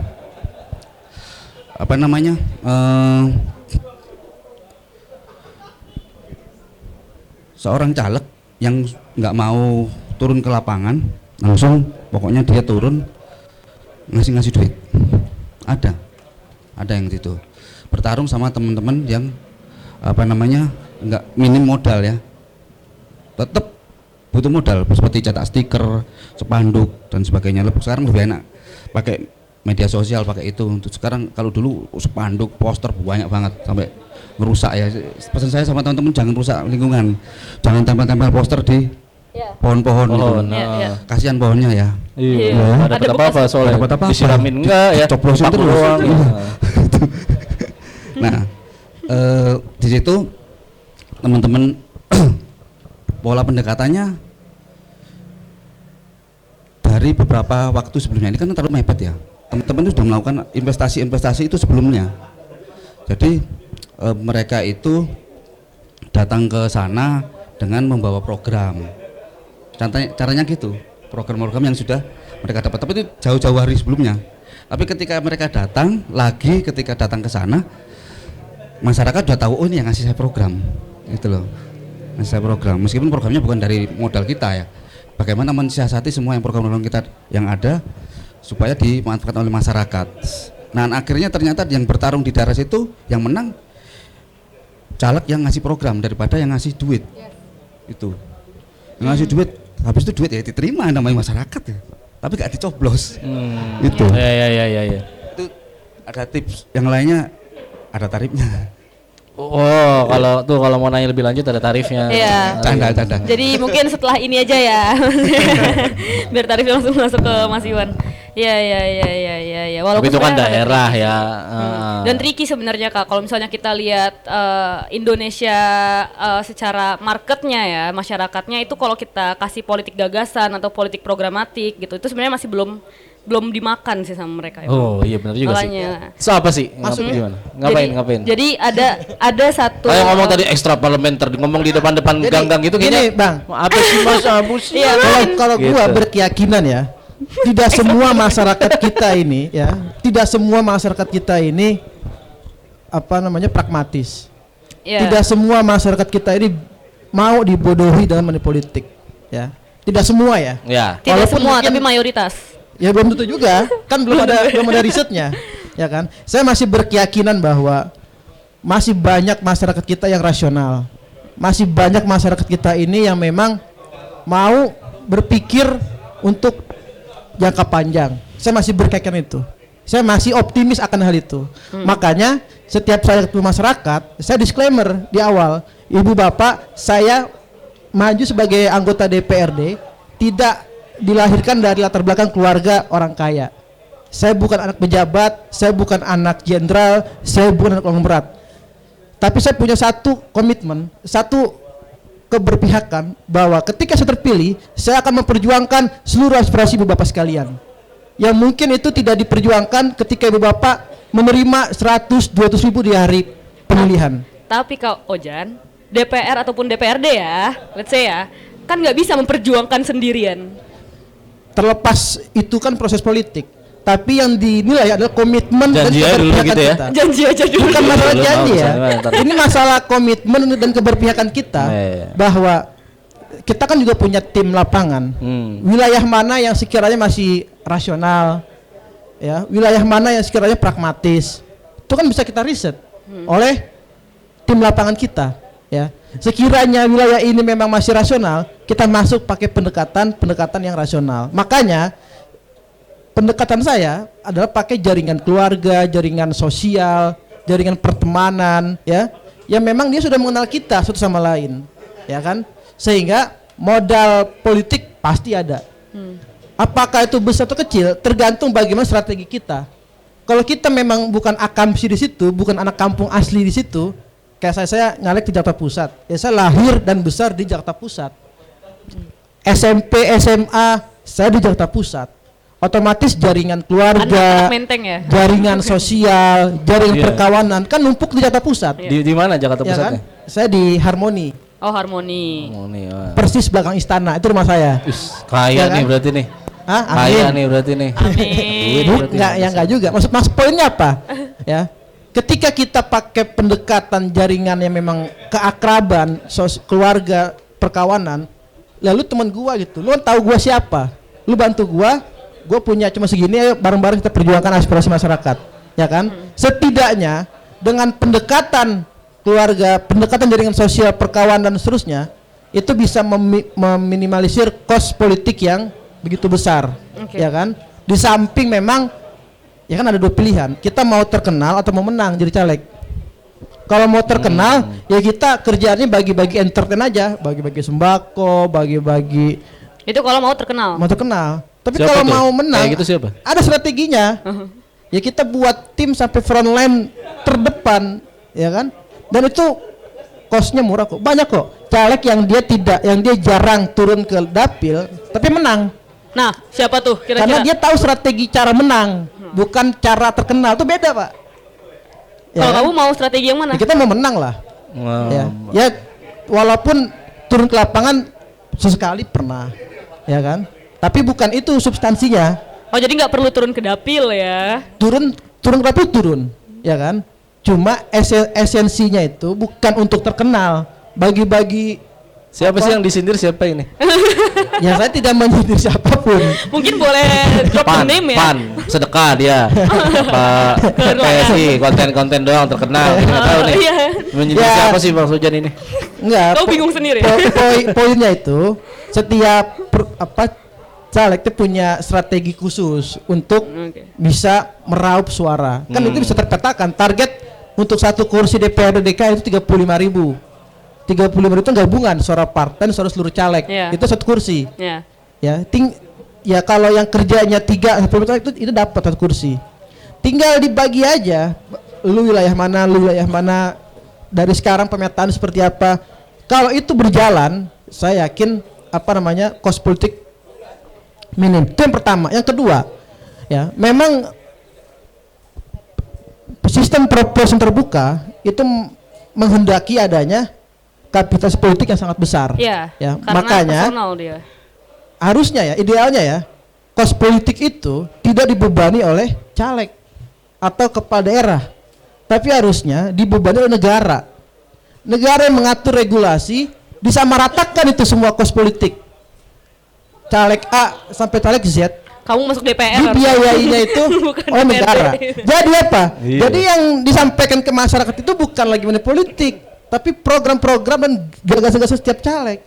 Seorang caleg yang nggak mau turun ke lapangan, langsung pokoknya dia turun ngasih duit. Ada yang gitu bertarung sama teman-teman yang nggak minim modal ya, tetap butuh modal seperti cetak stiker, spanduk dan sebagainya. Sekarang lebih enak pakai media sosial, pakai itu. Untuk sekarang kalau dulu spanduk, poster banyak banget sampai merusak ya. Pesan saya sama teman-teman, jangan rusak lingkungan, jangan tempel-tempel poster di pohon-pohon gitu. Kasihan pohonnya ya. Iya. Iya. Ada dapat apa soalnya? Dapat apa-apa. Disiramin enggak ya? Coplosin Paku terus. doang. Iya. Nah, di situ teman-teman pola pendekatannya dari beberapa waktu sebelumnya, ini kan terlalu mepet ya. Teman-teman itu sudah melakukan investasi itu sebelumnya. Jadi mereka itu datang ke sana dengan membawa program. Caranya gitu, program-program yang sudah mereka dapat, tapi itu jauh-jauh hari sebelumnya. Tapi ketika mereka datang ke sana, masyarakat sudah tahu, oh ini yang ngasih saya program, gitu loh, ngasih saya program. Meskipun programnya bukan dari modal kita ya, bagaimana mensiasati semua yang program-program kita yang ada supaya dimanfaatkan oleh masyarakat. Nah akhirnya ternyata yang bertarung di daerah itu yang menang caleg yang ngasih program daripada yang ngasih duit. Itu yang ngasih duit, habis itu duit ya diterima namanya masyarakat ya, tapi gak dicoblos. Itu Ya. itu ada tips yang lainnya, ada tarifnya. Oh, kalau mau nanya lebih lanjut ada tarifnya. Iya. Canda. Jadi mungkin setelah ini aja ya. Biar tarifnya langsung masuk ke Mas Iwan. Iya. Tapi itu kan sebenarnya daerah tricky ya. sih. Dan tricky sebenarnya Kak, kalau misalnya kita lihat Indonesia secara marketnya ya, masyarakatnya itu kalau kita kasih politik gagasan atau politik programatik gitu, itu sebenarnya masih belum dimakan sih sama mereka. Oh iya benar juga Makanya. sih. So apa sih? Maksudnya? Gimana? Ngapain? Jadi ada satu. Kayak ngomong tadi ekstra parlementer, ngomong di depan Jadi, gang-gang gitu kayaknya. gini, Bang. Apa sih Mas Abus? Iya, Kalau gua Gitu. berkeyakinan ya, tidak semua masyarakat kita ini ya, tidak semua masyarakat kita ini pragmatis. Iya. Tidak semua masyarakat kita ini mau dibodohi dengan money politik, ya. Tidak semua ya. Ya. Tidak Walaupun semua, mungkin- tapi mayoritas. Ya belum tentu juga, kan belum ada risetnya, ya kan. Saya masih berkeyakinan bahwa masih banyak masyarakat kita yang rasional, masih banyak masyarakat kita ini yang memang mau berpikir untuk jangka panjang. Saya masih berkeyakinan itu. Saya masih optimis akan hal itu. Makanya setiap saya ketemu masyarakat, saya disclaimer di awal, ibu bapak, saya maju sebagai anggota DPRD tidak dilahirkan dari latar belakang keluarga orang kaya. Saya bukan anak pejabat, saya bukan anak jenderal, saya bukan anak konglomerat. Tapi saya punya satu komitmen, satu keberpihakan bahwa ketika saya terpilih, saya akan memperjuangkan seluruh aspirasi ibu bapak sekalian. Yang mungkin itu tidak diperjuangkan ketika ibu bapak menerima 100-200 ribu di hari pemilihan. Tapi Kak Ojan, DPR ataupun DPRD ya, let's say ya, kan nggak bisa memperjuangkan sendirian. Terlepas itu kan proses politik, tapi yang dinilai adalah komitmen dan Janji aja dulu keberpihakan gitu ya. kita. Janji aja dulu. Bukan masalah Belum janji tahu, ya. ntar. Ini masalah komitmen dan keberpihakan kita Iya. bahwa kita kan juga punya tim lapangan. Wilayah mana yang sekiranya masih rasional, ya, wilayah mana yang sekiranya pragmatis, itu kan bisa kita riset oleh tim lapangan kita, ya. Sekiranya wilayah ini memang masih rasional, kita masuk pakai pendekatan yang rasional. Makanya pendekatan saya adalah pakai jaringan keluarga, jaringan sosial, jaringan pertemanan, ya, yang memang dia sudah mengenal kita satu sama lain, ya kan? Sehingga modal politik pasti ada. Apakah itu besar atau kecil tergantung bagaimana strategi kita. Kalau kita memang bukan akamsi di situ, bukan anak kampung asli di situ, kayak saya nyalek di Jakarta Pusat, ya saya lahir dan besar di Jakarta Pusat. SMP, SMA saya di Jakarta Pusat. Otomatis jaringan keluarga, Anak Menteng ya. jaringan sosial, jaringan Iya. perkawanan kan numpuk di Jakarta Pusat. Di mana Jakarta Ya kan? Pusatnya? Saya di Harmoni, Oh Harmoni. Oh nih. Wah. persis belakang istana, itu rumah saya. Kaya Ya kan? nih berarti nih. Hah? Kaya Amin. nih berarti nih. Amin. Duit berarti. Enggak juga. Maksud poinnya apa? Ya. Ketika kita pakai pendekatan jaringan yang memang keakraban, keluarga, perkawanan, lalu teman gua gitu, lu kan tahu gua siapa, lu bantu gua punya cuma segini, ayo bareng-bareng kita perjuangkan aspirasi masyarakat, ya kan? Setidaknya dengan pendekatan keluarga, pendekatan jaringan sosial, perkawanan dan seterusnya, itu bisa meminimalisir kos politik yang begitu besar, ya kan? Di samping memang ya kan ada dua pilihan, kita mau terkenal atau mau menang jadi caleg. Kalau mau terkenal ya kita kerjaannya bagi-bagi entertain aja, bagi-bagi sembako, bagi-bagi. Itu kalau mau terkenal. Mau terkenal. Tapi Siapa kalau tuh? mau menang, Kayak gitu siapa? ada strateginya. Ya kita buat tim sampai front line terdepan, ya kan? Dan itu kosnya murah kok, banyak kok. Caleg yang dia jarang turun ke dapil, tapi menang. Nah, siapa tuh kira-kira? Karena dia tahu strategi cara menang, bukan cara terkenal. Itu beda, Pak. Kalau kan? kamu mau strategi yang mana? Ya, kita mau menang lah. Wow. Ya, walaupun turun ke lapangan sesekali pernah, ya kan? Tapi bukan itu substansinya. Oh, jadi nggak perlu turun ke dapil ya? Turun ke dapil turun, ya kan? Cuma esensinya itu bukan untuk terkenal, bagi-bagi. Siapa sih yang disindir siapa ini? Ya saya tidak menyindir siapapun. Mungkin boleh drop the name ya? Pan, sedekah dia. Apa PSI, konten-konten doang terkenal. Kita nggak tahu nih. Iya. Menyindir Ya. siapa sih Bang Sujan ini? Enggak. Kau bingung sendiri. Poinnya itu setiap caleg itu punya strategi khusus untuk bisa meraup suara. Kan itu bisa terpetakan. Target untuk satu kursi DPRD DKI itu 35.000. 35.000 itu gabungan suara partai dan suara seluruh caleg. Itu satu kursi. Ya. Ya kalau yang kerjanya 3 itu dapat satu kursi. Tinggal dibagi aja. Lu wilayah mana dari sekarang pemetaan seperti apa. Kalau itu berjalan, saya yakin kos politik minim. Itu yang pertama. Yang kedua, ya memang sistem proporsional terbuka itu menghendaki adanya kapasitas politik yang sangat besar. Iya. Ya, Karena makanya personal dia. harusnya ya, idealnya ya, kos politik itu tidak dibebani oleh caleg atau kepala daerah, tapi harusnya dibebani oleh negara. Negara yang mengatur regulasi, disamaratakan itu semua kos politik. Caleg A sampai caleg Z, Kamu masuk DPR. dibiayainya itu Bukan oleh DPRD. negara. Jadi apa? Iya. Jadi yang disampaikan ke masyarakat itu bukan lagi money politik, tapi program-program dan gagasan-gagasan setiap caleg.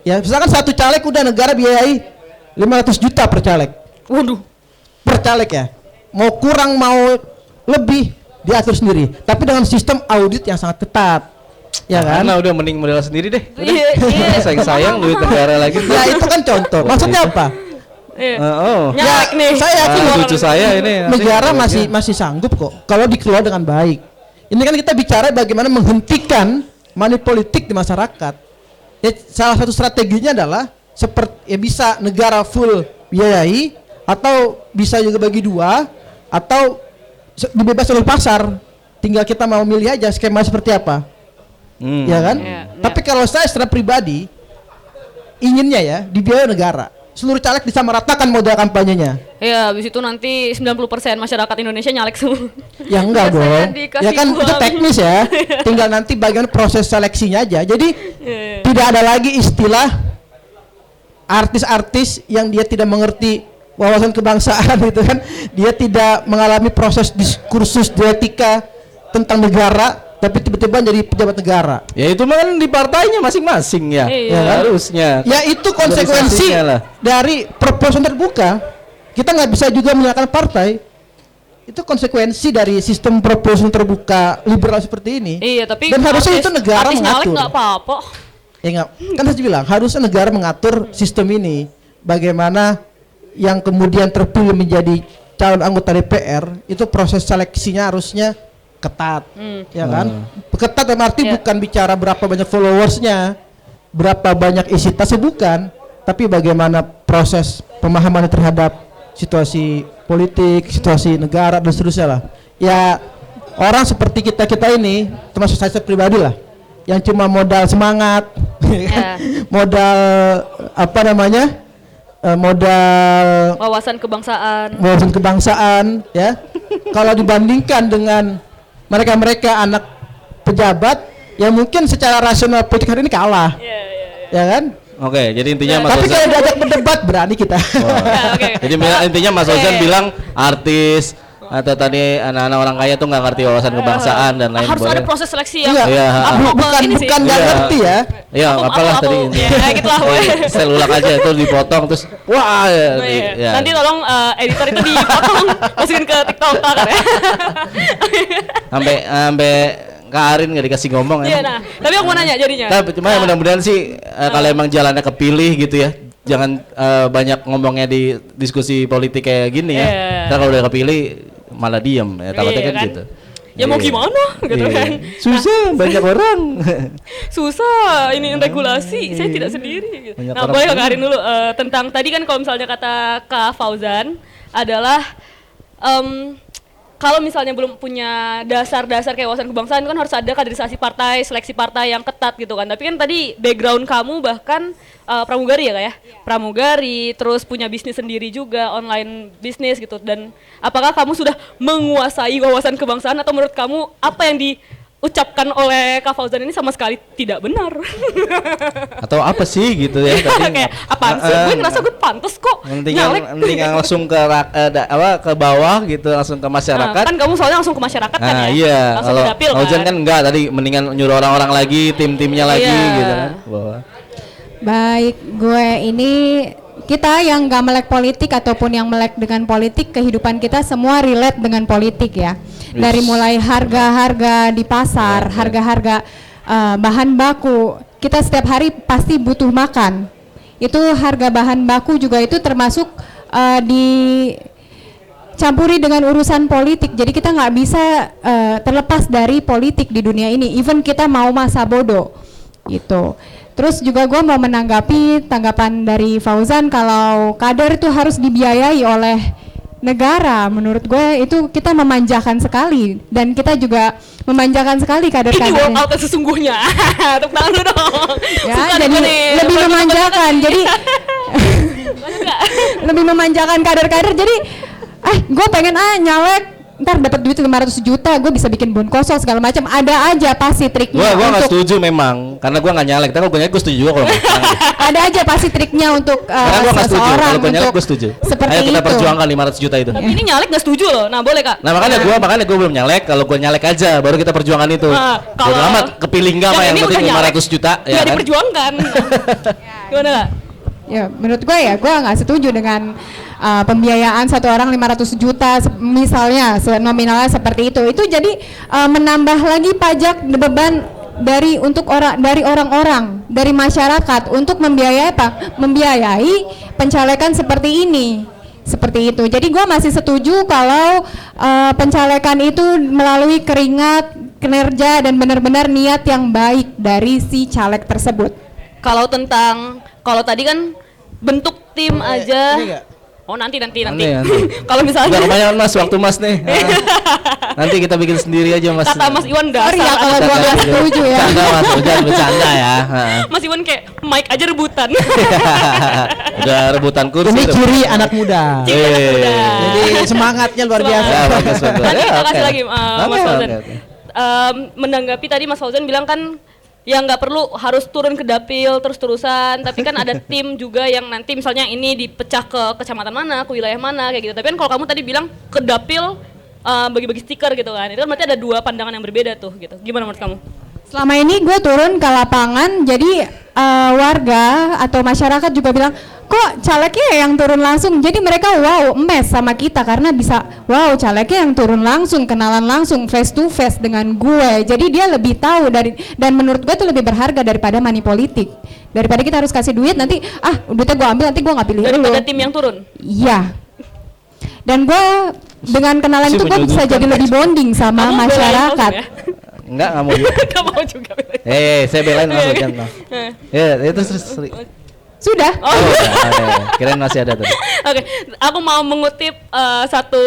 Ya, misalkan satu caleg udah negara biayai 500 juta per caleg. Waduh. Per caleg ya. Mau kurang mau lebih diatur sendiri, tapi dengan sistem audit yang sangat ketat. Ya kan? Karena udah mending modal sendiri deh. Iya. Sayang duit negara lagi. Ya itu kan contoh. Maksudnya apa? Iya. Oh. Nyalek nih. Saya yakin Cucu saya ini nanti negara duitnya. masih sanggup kok kalau dikelola dengan baik. Ini kan kita bicara bagaimana menghentikan money politik di masyarakat. Ya, salah satu strateginya adalah seperti ya bisa negara full biayai atau bisa juga bagi dua atau dibebas oleh pasar. Tinggal kita mau milih aja skema seperti apa. Ya kan? Iya, Tapi kalau saya secara pribadi inginnya ya dibiayai negara. Seluruh caleg disamaratakan modal kampanyenya. Iya, habis itu nanti 90% masyarakat Indonesia nyalek semua. Ya enggak Biasanya dong. dikasih Ya kan itu uang. teknis ya. Tinggal nanti bagian proses seleksinya aja. Jadi Iya. tidak ada lagi istilah artis-artis yang dia tidak mengerti wawasan kebangsaan gitu kan. Dia tidak mengalami proses diskursus etika tentang negara, tapi tiba-tiba jadi pejabat negara. Ya itu mah kan di partainya masing-masing ya. Iya. Ya, harusnya. Ya itu konsekuensi Organisasinya lah. dari proporsional terbuka. Kita nggak bisa juga menyalahkan partai. Itu konsekuensi dari sistem proporsional terbuka liberal seperti ini. Iya, tapi Dan harusnya itu negara artis nyalek mengatur. nggak apa-apa. Ya enggak, kan saya bilang harusnya negara mengatur sistem ini. Bagaimana yang kemudian terpilih menjadi calon anggota DPR itu proses seleksinya harusnya ketat, ya kan? Ketat dalam arti Ya. bukan bicara berapa banyak followersnya, berapa banyak isi tasnya bukan, tapi bagaimana proses pemahaman terhadap situasi politik, situasi negara dan seterusnya lah. Ya orang seperti kita ini, termasuk saya pribadi lah, yang cuma modal semangat, Ya. modal apa namanya, modal Wawasan kebangsaan. wawasan kebangsaan, ya. Kalau dibandingkan dengan mereka-mereka anak pejabat, ya mungkin secara rasional politik hari ini kalah, ya kan? Oke, jadi intinya Mas Tapi Ozan. kalau diajak berdebat berani kita. Wah. Ya, oke. Jadi intinya Mas Ozan bilang artis Atau tadi anak-anak orang kaya tuh nggak ngerti wawasan kebangsaan dan lain Harus ada sebagainya. proses seleksi yang Iya. bukan ini sih. bukan nggak Iya. ngerti ya. Ya, apalah tadi. Ya, gitu lah. Sel ulang aja itu dipotong terus wah ya. Oh, iya. Ya. Nanti tolong editor itu dipotong, masukin ke TikTok kan ya. Sampai Kak Arin nggak dikasih ngomong Iya, ya. nah. Tapi aku mau nanya jadinya. Tapi cuma ya mudah-mudahan sih kalau emang jalannya kepilih gitu ya. Jangan banyak ngomongnya di diskusi politik kayak gini ya. Iya. Ntar kalau udah kepilih malah diem ya takutnya Iya kan kan? gitu. Ya mau Iya. gimana gitu Iya. kan. Susah banyak orang. Susah ini regulasi, saya tidak sendiri. Banyak Nah, orang boleh punya. Kak Arin dulu tentang tadi kan kalau misalnya kata Kak Fauzan adalah kalau misalnya belum punya dasar-dasar kayak wawasan kebangsaan kan harus ada kaderisasi partai, seleksi partai yang ketat gitu kan. Tapi kan tadi background kamu bahkan pramugari ya Kak ya? Pramugari, terus punya bisnis sendiri juga, online bisnis gitu. Dan apakah kamu sudah menguasai wawasan kebangsaan atau menurut kamu apa yang diucapkan oleh Kak Fauzan ini sama sekali tidak benar? Atau apa sih gitu ya tadi. Kayak apaan sih? Gue ngerasa gue pantas kok nyalek. Mending langsung ke bawah gitu langsung ke Nah, masyarakat. kan kamu soalnya langsung ke masyarakat kan Nah ya? iya, Langsung kalau ke dapil Fauzan kan enggak tadi mendingan nyuruh orang-orang lagi, tim-timnya lagi Iya. gitu kan. Bahwa Baik, gue ini kita yang gak melek politik ataupun yang melek dengan politik, kehidupan kita semua relate dengan politik ya. Dari mulai harga-harga di pasar, harga-harga bahan baku, kita setiap hari pasti butuh makan. Itu harga bahan baku juga itu termasuk dicampuri dengan urusan politik. Jadi kita nggak bisa terlepas dari politik di dunia ini. Even kita mau masa bodoh gitu. Terus juga gue mau menanggapi tanggapan dari Fauzan kalau kader itu harus dibiayai oleh negara. Menurut gue itu kita memanjakan sekali dan kita juga memanjakan sekali ini kader-kader. workout yang sesungguhnya. Tepuk tangan dulu dong. Ya, Suka jadi nih, gue nih. lebih memanjakan. Jadi lebih memanjakan kader-kader. Jadi gue pengen nyalek ntar dapat duit 500 juta, gue bisa bikin bon kosong segala macam. Ada aja pasti triknya. gua nggak setuju memang karena gua nggak nyalek. Tapi kalau gue nyalek gue setuju juga kalau nggak. Ada aja pasti triknya untuk Karena gua nggak setuju. seseorang Kalau gue nyalek untuk gue setuju. seperti Ayo kita itu. perjuangkan 500 juta itu. Tapi ini nyalek gak setuju loh. Nah boleh Kak. Nah makanya gue belum nyalek. Kalau gue nyalek aja baru kita perjuangkan itu. Nah, Bodo kalau- amat kepilih nggak mah yang ini penting udah nyalek, 500 juta nggak ya kan. diperjuangkan. Gimana Kak? Ya, menurut gue ya, gue nggak setuju dengan pembiayaan satu orang 500 juta misalnya nominalnya seperti itu. Itu jadi menambah lagi pajak beban dari orang-orang dari masyarakat untuk membiayai apa? Membiayai pencalekan seperti ini. Seperti itu. Jadi gue masih setuju kalau pencalekan itu melalui keringat, kinerja dan benar-benar niat yang baik dari si caleg tersebut. Kalau tadi kan bentuk tim aja. Ini nggak? Oh nanti. Nanti. Kalau Udah misalnya kebanyakan mas waktu mas nih. Nanti kita bikin sendiri aja mas. kata Mas Iwan dasar. Sorry ya kalau gua nggak setuju ya. Bercanda mas, jangan bercanda ya. Mas Iwan kayak mic aja rebutan. Udah rebutan kursi. Ini tuh. ciri anak muda. Ciri anak muda. Jadi semangatnya luar biasa. Ya, bagus, bagus. Nanti Ya, kita oke. kasih lagi Mas Oke, Fauzan. oke. Menanggapi tadi Mas Fauzan bilang kan yang nggak perlu harus turun ke dapil terus-terusan, tapi kan ada tim juga yang nanti misalnya ini dipecah ke kecamatan mana, ke wilayah mana kayak gitu. Tapi kan kalau kamu tadi bilang ke dapil bagi-bagi stiker gitu kan, itu kan berarti ada dua pandangan yang berbeda tuh gitu. Gimana menurut kamu? Selama ini gue turun ke lapangan, jadi warga atau masyarakat juga bilang, kok calegnya yang turun langsung? Jadi mereka wow, emes sama kita karena bisa, wow calegnya yang turun langsung, kenalan langsung, face to face dengan gue. Jadi dia lebih tahu dan menurut gue itu lebih berharga daripada money politik. Daripada kita harus kasih duit nanti, duitnya gue ambil nanti gue nggak pilih lu. Daripada tim yang turun. Iya. Dan gue dengan kenalan itu gue bisa jadi lebih bonding sama Kamu belain masyarakat. Fauzan ya? Enggak mau. Gak mau juga. Saya belain mas jangan. Ya itu terus. Sudah. Oh. Kirain masih ada tadi. Oke, aku mau mengutip satu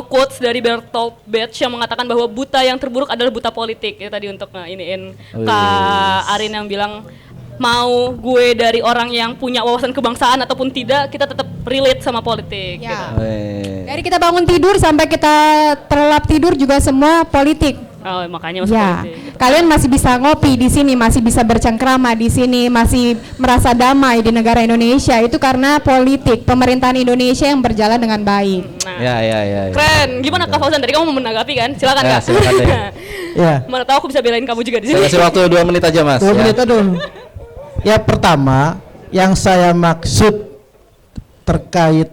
quotes dari Bertolt Brecht yang mengatakan bahwa buta yang terburuk adalah buta politik. Ya tadi untuk iniin Kak Arin yang bilang mau gue dari orang yang punya wawasan kebangsaan ataupun tidak, kita tetap relate sama politik. Ya. Gitu. Dari kita bangun tidur sampai kita terlelap tidur juga semua politik. Oh, makanya masuk Ya, politik. Gitu. kalian masih bisa ngopi di sini, masih bisa bercengkrama di sini, masih merasa damai di negara Indonesia itu karena politik pemerintahan Indonesia yang berjalan dengan baik. Nah, Ya. keren. Gimana Kak Fauzan? Tadi kamu mau menanggapi kan? Silakan Ya, Kak. silakan deh. Ya. Mana tahu aku bisa belain kamu juga di Saya sini. kasih waktu 2 menit aja Mas. 2 ya. menit aduh. Ya pertama, yang saya maksud terkait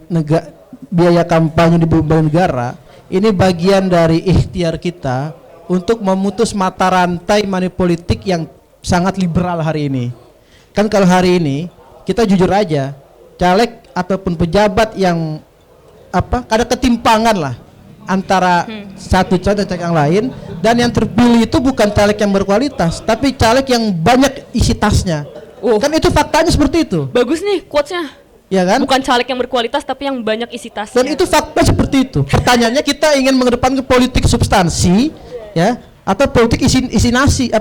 biaya kampanye di beberapa negara, ini bagian dari ikhtiar kita untuk memutus mata rantai money politik yang sangat liberal hari ini. Kan kalau hari ini kita jujur aja, caleg ataupun pejabat yang ada ketimpangan lah antara satu caleg dan caleg yang lain, dan yang terpilih itu bukan caleg yang berkualitas, tapi caleg yang banyak isi tasnya. Kan itu faktanya seperti itu, Bagus nih quotes-nya. ya kan? Bukan caleg yang berkualitas tapi yang banyak isi tasnya. Dan itu fakta seperti itu. Pertanyaannya kita ingin mengedepankan politik substansi, ya, atau politik isi nasi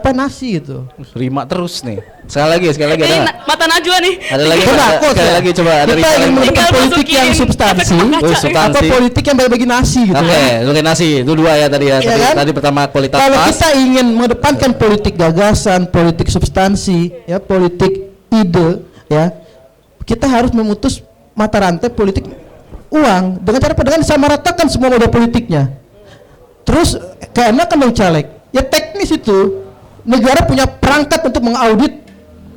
gitu. Rima terus nih. Sekali lagi ada Ini nggak? mata Najwa nih. Ada lagi Coba, Mas? quotes Sekali ya. lagi coba ada Kita Rima ingin lagi. mengedepankan Tinggal politik masukin yang substansi, efek kaca. Substansi. atau politik yang bagi nasi gitu. Oke, oke nasi. Itu 2 ya tadi ya. Iya Tadi, kan? tadi pertama kualitas Kalau pas. kita ingin mengedepankan politik gagasan, politik substansi, ya, politik ide, ya, kita harus memutus mata rantai politik uang dengan disamaratakan semua moda politiknya. Terus keenakan dong caleg. Ya teknis itu. Negara punya perangkat untuk mengaudit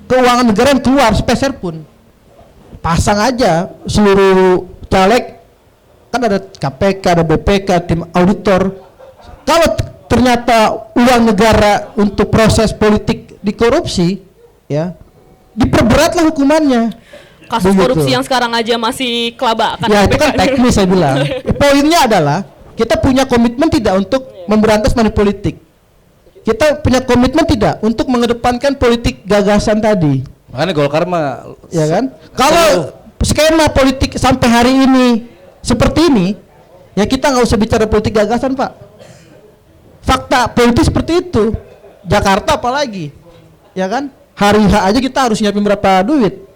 keuangan negara yang keluar sepeser pun. Pasang aja seluruh caleg, kan ada KPK, ada BPK, tim auditor. Kalau ternyata uang negara untuk proses politik dikorupsi, ya, diperberatlah hukumannya. Kasus Begitu. korupsi yang sekarang aja masih kelabakan. Ya itu kan teknis saya bilang. Poinnya adalah kita punya komitmen tidak untuk memberantas money politik. Kita punya komitmen tidak untuk mengedepankan politik gagasan tadi, Makanya Golkar mah ya kan? Kalau skema politik sampai hari ini seperti ini, ya kita nggak usah bicara politik gagasan, Pak. Fakta politik seperti itu. Jakarta apalagi, ya kan? Hari H aja kita harus nyiapin berapa duit.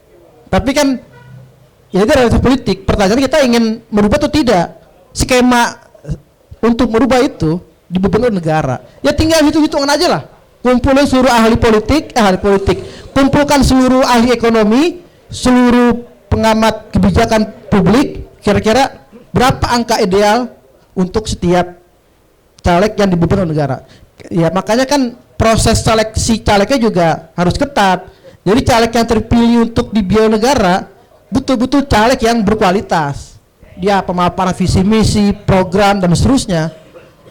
Tapi kan ya itu adalah politik. Pertanyaannya kita ingin merubah atau tidak skema untuk merubah itu di beberapa negara. Ya tinggal hitung-hitungan aja lah. Kumpulin seluruh ahli politik, kumpulkan seluruh ahli ekonomi, seluruh pengamat kebijakan publik, kira-kira berapa angka ideal untuk setiap caleg yang di beberapa negara. Ya makanya kan proses seleksi calegnya juga harus ketat. Jadi caleg yang terpilih untuk di negara betul-betul caleg yang berkualitas. Dia pemaparan visi misi, program dan seterusnya.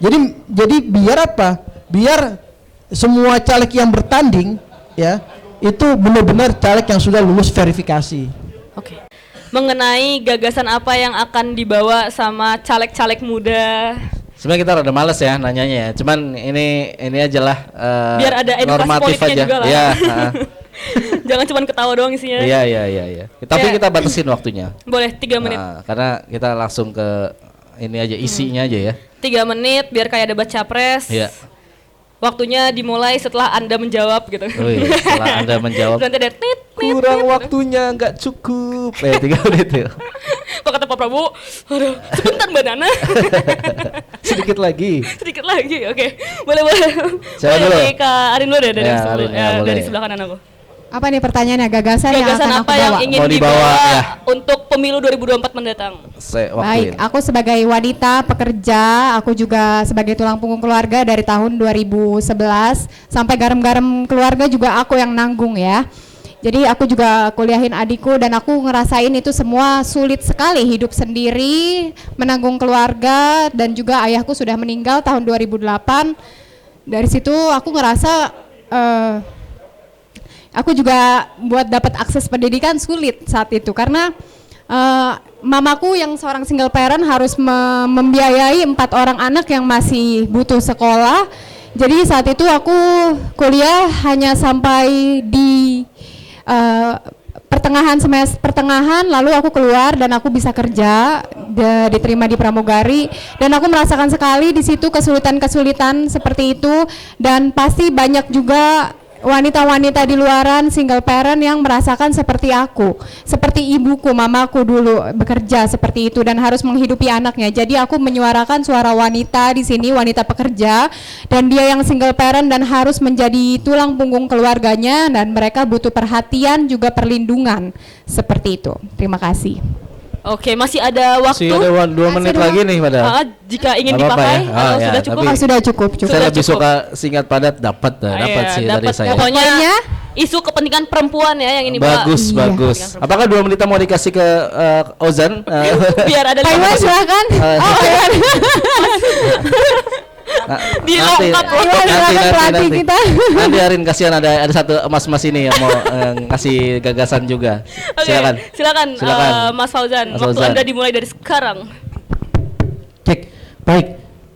Jadi biar apa? Biar semua caleg yang bertanding, ya, itu benar-benar caleg yang sudah lulus verifikasi. Oke. Mengenai gagasan apa yang akan dibawa sama caleg-caleg muda? sebenarnya kita rada males ya nanyanya ya. Cuman ini aja lah Biar ada edukasi normatif politiknya aja. juga lah. Iya, Jangan cuma ketawa doang isinya. Iya. Tapi Ya. kita batasin waktunya. Boleh 3 menit. Karena kita langsung ke ini aja isinya aja ya. 3 menit biar kayak debat capres. Iya. Waktunya dimulai setelah Anda menjawab gitu. Wih, setelah Anda menjawab Nanti ada tit, tit, kurang tit. waktunya nggak cukup. 3 menit ya. Kok kata Pak Prabowo, aduh sebentar Mbak Nana. Sedikit lagi. Sedikit lagi, oke. Boleh. Siapa dulu? Dari Kak Arin dulu deh dari, Ya, Arin, ya, boleh. dari sebelah kanan aku. Apa nih pertanyaannya? Gagasan yang Gagasan akan apa aku yang bawa? ingin Mau dibawa, dibawa ya. untuk pemilu 2024 mendatang? Saya Baik, waktuin. aku sebagai wanita pekerja, aku juga sebagai tulang punggung keluarga dari tahun 2011 sampai garam-garam keluarga juga aku yang nanggung ya. Jadi aku juga kuliahin adikku dan aku ngerasain itu semua sulit sekali, hidup sendiri, menanggung keluarga, dan juga ayahku sudah meninggal tahun 2008. Dari situ aku ngerasa aku juga buat dapat akses pendidikan sulit saat itu karena mamaku yang seorang single parent harus membiayai 4 orang anak yang masih butuh sekolah. Jadi saat itu aku kuliah hanya sampai di pertengahan, lalu aku keluar dan aku bisa kerja, diterima di pramugari, dan aku merasakan sekali di situ kesulitan-kesulitan seperti itu, dan pasti banyak juga wanita-wanita di luaran single parent yang merasakan seperti aku, seperti ibuku, mamaku dulu bekerja seperti itu dan harus menghidupi anaknya. Jadi aku menyuarakan suara wanita di sini, wanita pekerja, dan dia yang single parent dan harus menjadi tulang punggung keluarganya, dan mereka butuh perhatian juga perlindungan seperti itu. Terima kasih. Oke, masih ada waktu. Masih ada 2 menit lagi nih padahal. Jika ingin Nggak apa-apa dipakai, ya. atau Ya, sudah cukup? tapi Sudah cukup. Saya lebih cukup. suka singkat padat, dapat sih dari dapat. saya. Pokoknya Poinnya? isu kepentingan perempuan ya yang ini Mbak. Bagus, Iya. bagus. Apakah 2 menit mau dikasih ke Ozan? Biar ada Pak Iwan silakan. dilengkap loh. Pelatih kita. Nanti Arin kasihan ada satu mas-mas ini yang mau ngasih gagasan juga. Oke, Silakan. silakan, Mas Fauzan. Mas Waktu Fauzan. Anda dimulai dari sekarang. Cek, baik.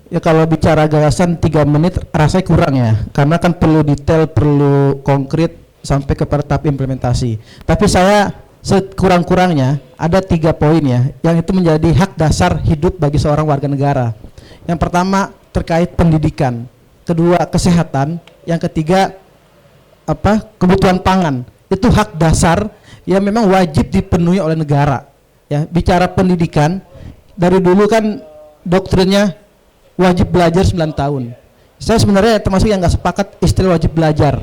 Ya kalau bicara gagasan 3 menit rasanya kurang ya, karena kan perlu detail, perlu konkret sampai kepada tahap implementasi. Tapi saya sekurang-kurangnya ada 3 poin ya, yang itu menjadi hak dasar hidup bagi seorang warga negara. Yang pertama terkait pendidikan, kedua kesehatan, yang ketiga kebutuhan pangan. Itu hak dasar yang memang wajib dipenuhi oleh negara. Ya, bicara pendidikan dari dulu kan doktrinnya wajib belajar 9 tahun. Saya sebenarnya termasuk yang nggak sepakat istilah wajib belajar.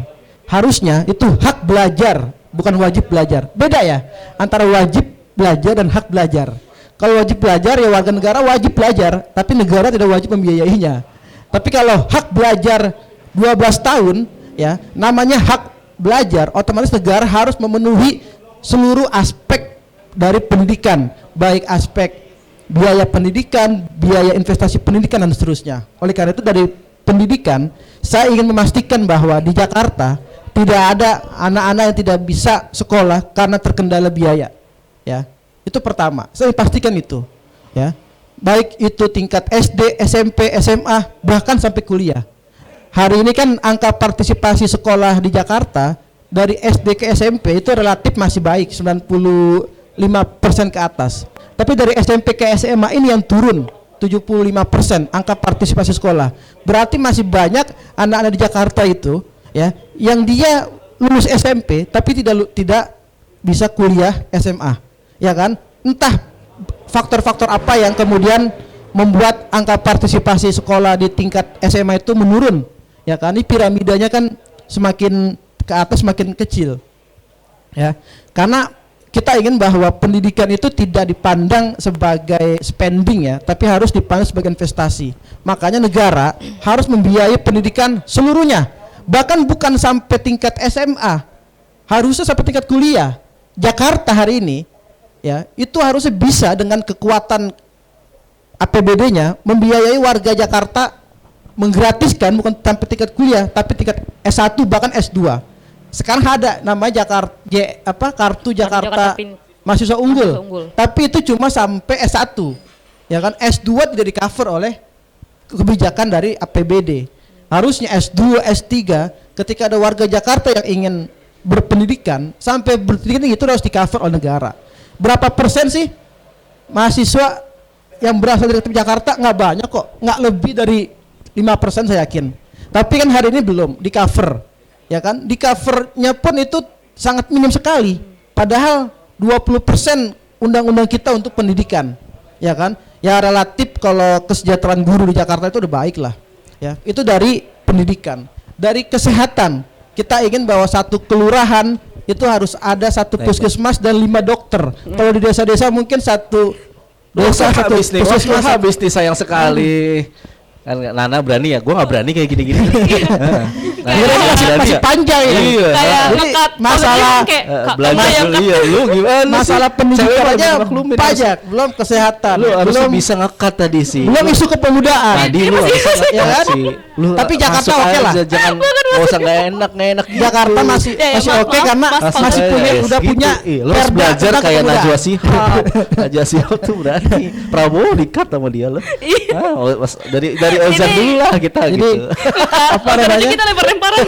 Harusnya itu hak belajar, bukan wajib belajar. Beda ya antara wajib belajar dan hak belajar. Kalau wajib belajar ya warga negara wajib belajar, tapi negara tidak wajib membiayainya. Tapi kalau hak belajar 12 tahun ya, namanya hak belajar, otomatis negara harus memenuhi seluruh aspek dari pendidikan, baik aspek biaya pendidikan, biaya investasi pendidikan dan seterusnya. Oleh karena itu dari pendidikan, saya ingin memastikan bahwa di Jakarta tidak ada anak-anak yang tidak bisa sekolah karena terkendala biaya. Ya, itu pertama. Saya pastikan itu. Ya, baik itu tingkat SD, SMP, SMA, bahkan sampai kuliah. Hari ini kan angka partisipasi sekolah di Jakarta dari SD ke SMP itu relatif masih baik, 95% ke atas. Tapi dari SMP ke SMA ini yang turun 75% angka partisipasi sekolah. Berarti masih banyak anak-anak di Jakarta itu ya yang dia lulus SMP tapi tidak bisa kuliah SMA. Ya kan? Entah faktor-faktor apa yang kemudian membuat angka partisipasi sekolah di tingkat SMA itu menurun. Ya kan? Ini piramidanya kan semakin ke atas semakin kecil. Ya. Karena kita ingin bahwa pendidikan itu tidak dipandang sebagai spending ya, tapi harus dipandang sebagai investasi. Makanya negara harus membiayai pendidikan seluruhnya, bahkan bukan sampai tingkat SMA, harusnya sampai tingkat kuliah. Jakarta hari ini ya, itu harusnya bisa dengan kekuatan APBD-nya membiayai warga Jakarta, menggratiskan bukan sampai tingkat kuliah, tapi tingkat S1 bahkan S2. Sekarang ada namanya kartu Jakarta mahasiswa unggul. Tapi itu cuma sampai S1. Ya kan, S2 tidak di-cover oleh kebijakan dari APBD. Harusnya S2, S3 ketika ada warga Jakarta yang ingin berpendidikan, sampai berpendidikan itu harus di-cover oleh negara. Berapa persen sih mahasiswa yang berasal dari Jakarta? Nggak banyak kok, nggak lebih dari 5% saya yakin. Tapi kan hari ini belum di-cover. Ya kan, di covernya pun itu sangat minim sekali, padahal 20% undang-undang kita untuk pendidikan, ya kan, ya relatif kalau kesejahteraan guru di Jakarta itu udah baik lah, ya, itu dari pendidikan. Dari kesehatan, kita ingin bahwa satu kelurahan itu harus ada satu puskesmas dan 5 dokter. Kalau di desa-desa mungkin satu desa satu puskesmas. Habis nih, sayang sekali. Kan Nana berani ya, gua nggak berani kayak gini-gini. Masih panjang ini. Iya. Kayak Jadi ngekat masalah Belajar dulu ya, lu gimana sih? masalah pendidikan Cewek aja malah maklumin. pajak, belum kesehatan, Lu harus belum bisa ngekat tadi sih. belum isu kepemudaan. Tadi lu harus ya ngekat kan? sih. Lu Tapi Jakarta masuk oke lah. aja, jangan nggak usah nggak enak Jakarta masih maaf, oke karena Mas masih Fauzan. punya udah punya Lu harus perda belajar tentang kayak kepemudaan. Najwa Shihab. Najwa Shihab tuh berani. Prabowo dikat sama dia loh. Dari Ozan dulu lah kita Jadi gitu. apa namanya? Kita lebar lemparan.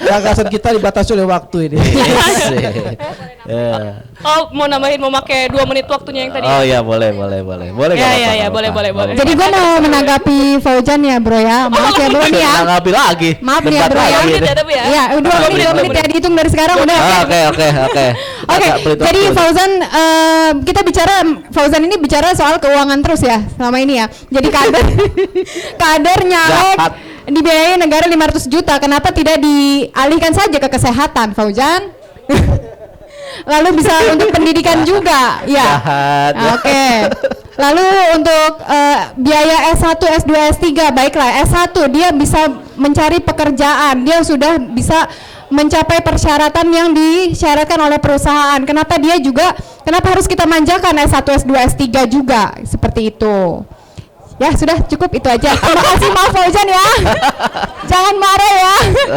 Gagasan kita dibatasi oleh waktu ini. Ya. Oh, mau pakai 2 menit waktunya yang tadi. Oh iya, boleh. Boleh. Ya, nggak apa-apa. boleh. Jadi gue mau menanggapi Fauzan ya bro ya. Maaf ya bro nih ya. Tanggapi lagi. Maaf nih ya Debat bro ya. lagi ini. Iya, 2 menit ya dihitung dari sekarang udah. Oke. Oke, Agak pelit jadi waktu. Fauzan, Fauzan ini bicara soal keuangan terus ya selama ini ya. Jadi kader nyalek Jahat. dibiayai negara 500 juta. Kenapa tidak dialihkan saja ke kesehatan, Fauzan? Lalu bisa untuk pendidikan juga, ya. Jahat. Oke. Lalu untuk biaya S1, S2, S3, baiklah S1 dia bisa mencari pekerjaan, dia sudah bisa mencapai persyaratan yang disyaratkan oleh perusahaan. Kenapa harus kita manjakan S1, S2, S3 juga seperti itu? Ya sudah cukup itu aja. Terima kasih, maaf Fauzan ya. Jangan marah ya.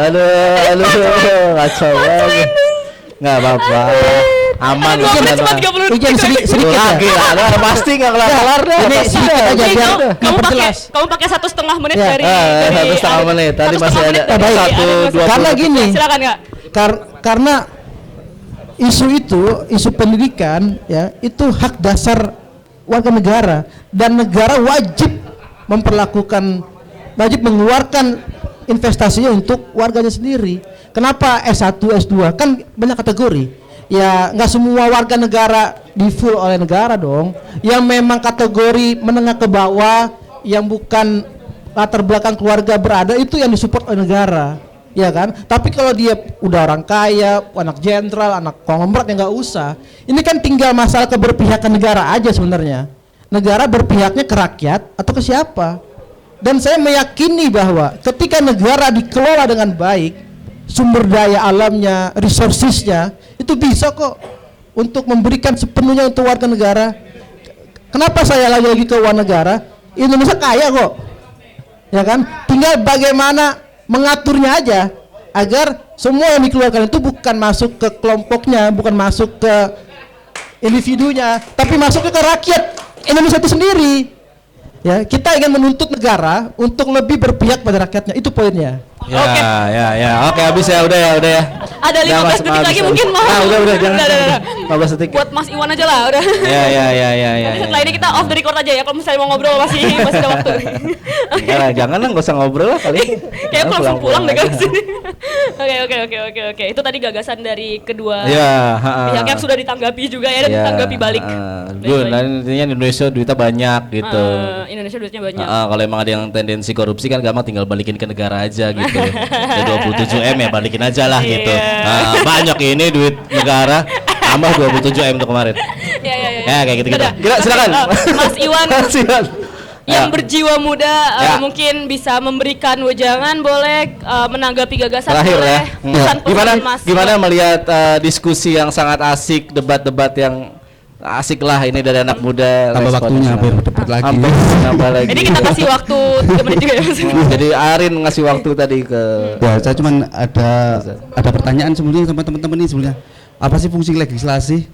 Aduh, kacau banget. Nggak apa-apa. Aman. 2 menit cuma 30 Ini jadi detik. sedikit ya. Lagi lah, pasti nggak kelar deh. Ini Pasti sedikit dah. aja Oke, biar kamu pakai 1,5 menit Ya. dari 1,5 menit. Tadi 1,5 masih ada menit dari baik. Ari Mas. Karena gini. Silakan Kak. Karena isu pendidikan ya itu hak dasar warga negara dan negara wajib mengeluarkan investasinya untuk warganya sendiri. Kenapa S1, S2? Kan banyak kategori. Ya nggak semua warga negara di full oleh negara dong. Yang memang kategori menengah ke bawah, yang bukan latar belakang keluarga berada itu yang disupport oleh negara. Ya kan? Tapi kalau dia udah orang kaya, anak jenderal, anak konglomerat ya nggak usah. Ini kan tinggal masalah keberpihakan negara aja sebenarnya. Negara berpihaknya ke rakyat atau ke siapa? Dan saya meyakini bahwa ketika negara dikelola dengan baik, sumber daya alamnya, resourcesnya itu bisa kok untuk memberikan sepenuhnya untuk warga negara. Kenapa saya lagi ke warga negara? Indonesia kaya kok, ya kan? Tinggal bagaimana mengaturnya aja agar semua yang dikeluarkan itu bukan masuk ke kelompoknya, bukan masuk ke individunya, tapi masuk ke rakyat Indonesia itu sendiri. Ya, kita ingin menuntut negara untuk lebih berpihak pada rakyatnya, itu poinnya. Ya. Oke, habis ya, udah ya. Ada 15 detik lagi mungkin mau. Udah, jangan. Udah. 15 detik. Buat Mas Iwan aja lah udah. Ya. Nanti setelah ini kita off the record aja ya kalau misalnya mau ngobrol masih ada waktu. Jangan lah, nggak usah ngobrol lah kali. Kayak aku langsung pulang deh aja. ke sini. Oke. Itu tadi gagasan dari kedua Ya, pihak yang sudah ditanggapi juga ya dan ditanggapi balik. Good, nah intinya Indonesia duitnya banyak gitu. Indonesia duitnya banyak. Kalau emang ada yang tendensi korupsi kan gampang tinggal balikin ke negara aja gitu. Ada 27 M ya balikin aja lah gitu. Banyak ini duit negara tambah 27 M tuh kemarin. Ya. Kayak gitu. Udah. Kira silakan. Mas Iwan yang Ya. berjiwa muda Ya. mungkin bisa memberikan wejangan, boleh menanggapi gagasan, Terakhir boleh ya. pesan-pesan Mas Gimana Iwan. melihat diskusi yang sangat asik, debat-debat yang asik lah ini dari anak muda. Tambah respon waktunya senang. biar cepat lagi. Nambah lagi. Ini kita kasih waktu 3 menit juga ya Mas. Jadi Arin ngasih waktu tadi ke Ya, saya cuman ada pertanyaan sebelumnya sama teman-teman ini sebelumnya. Apa sih fungsi legislasi?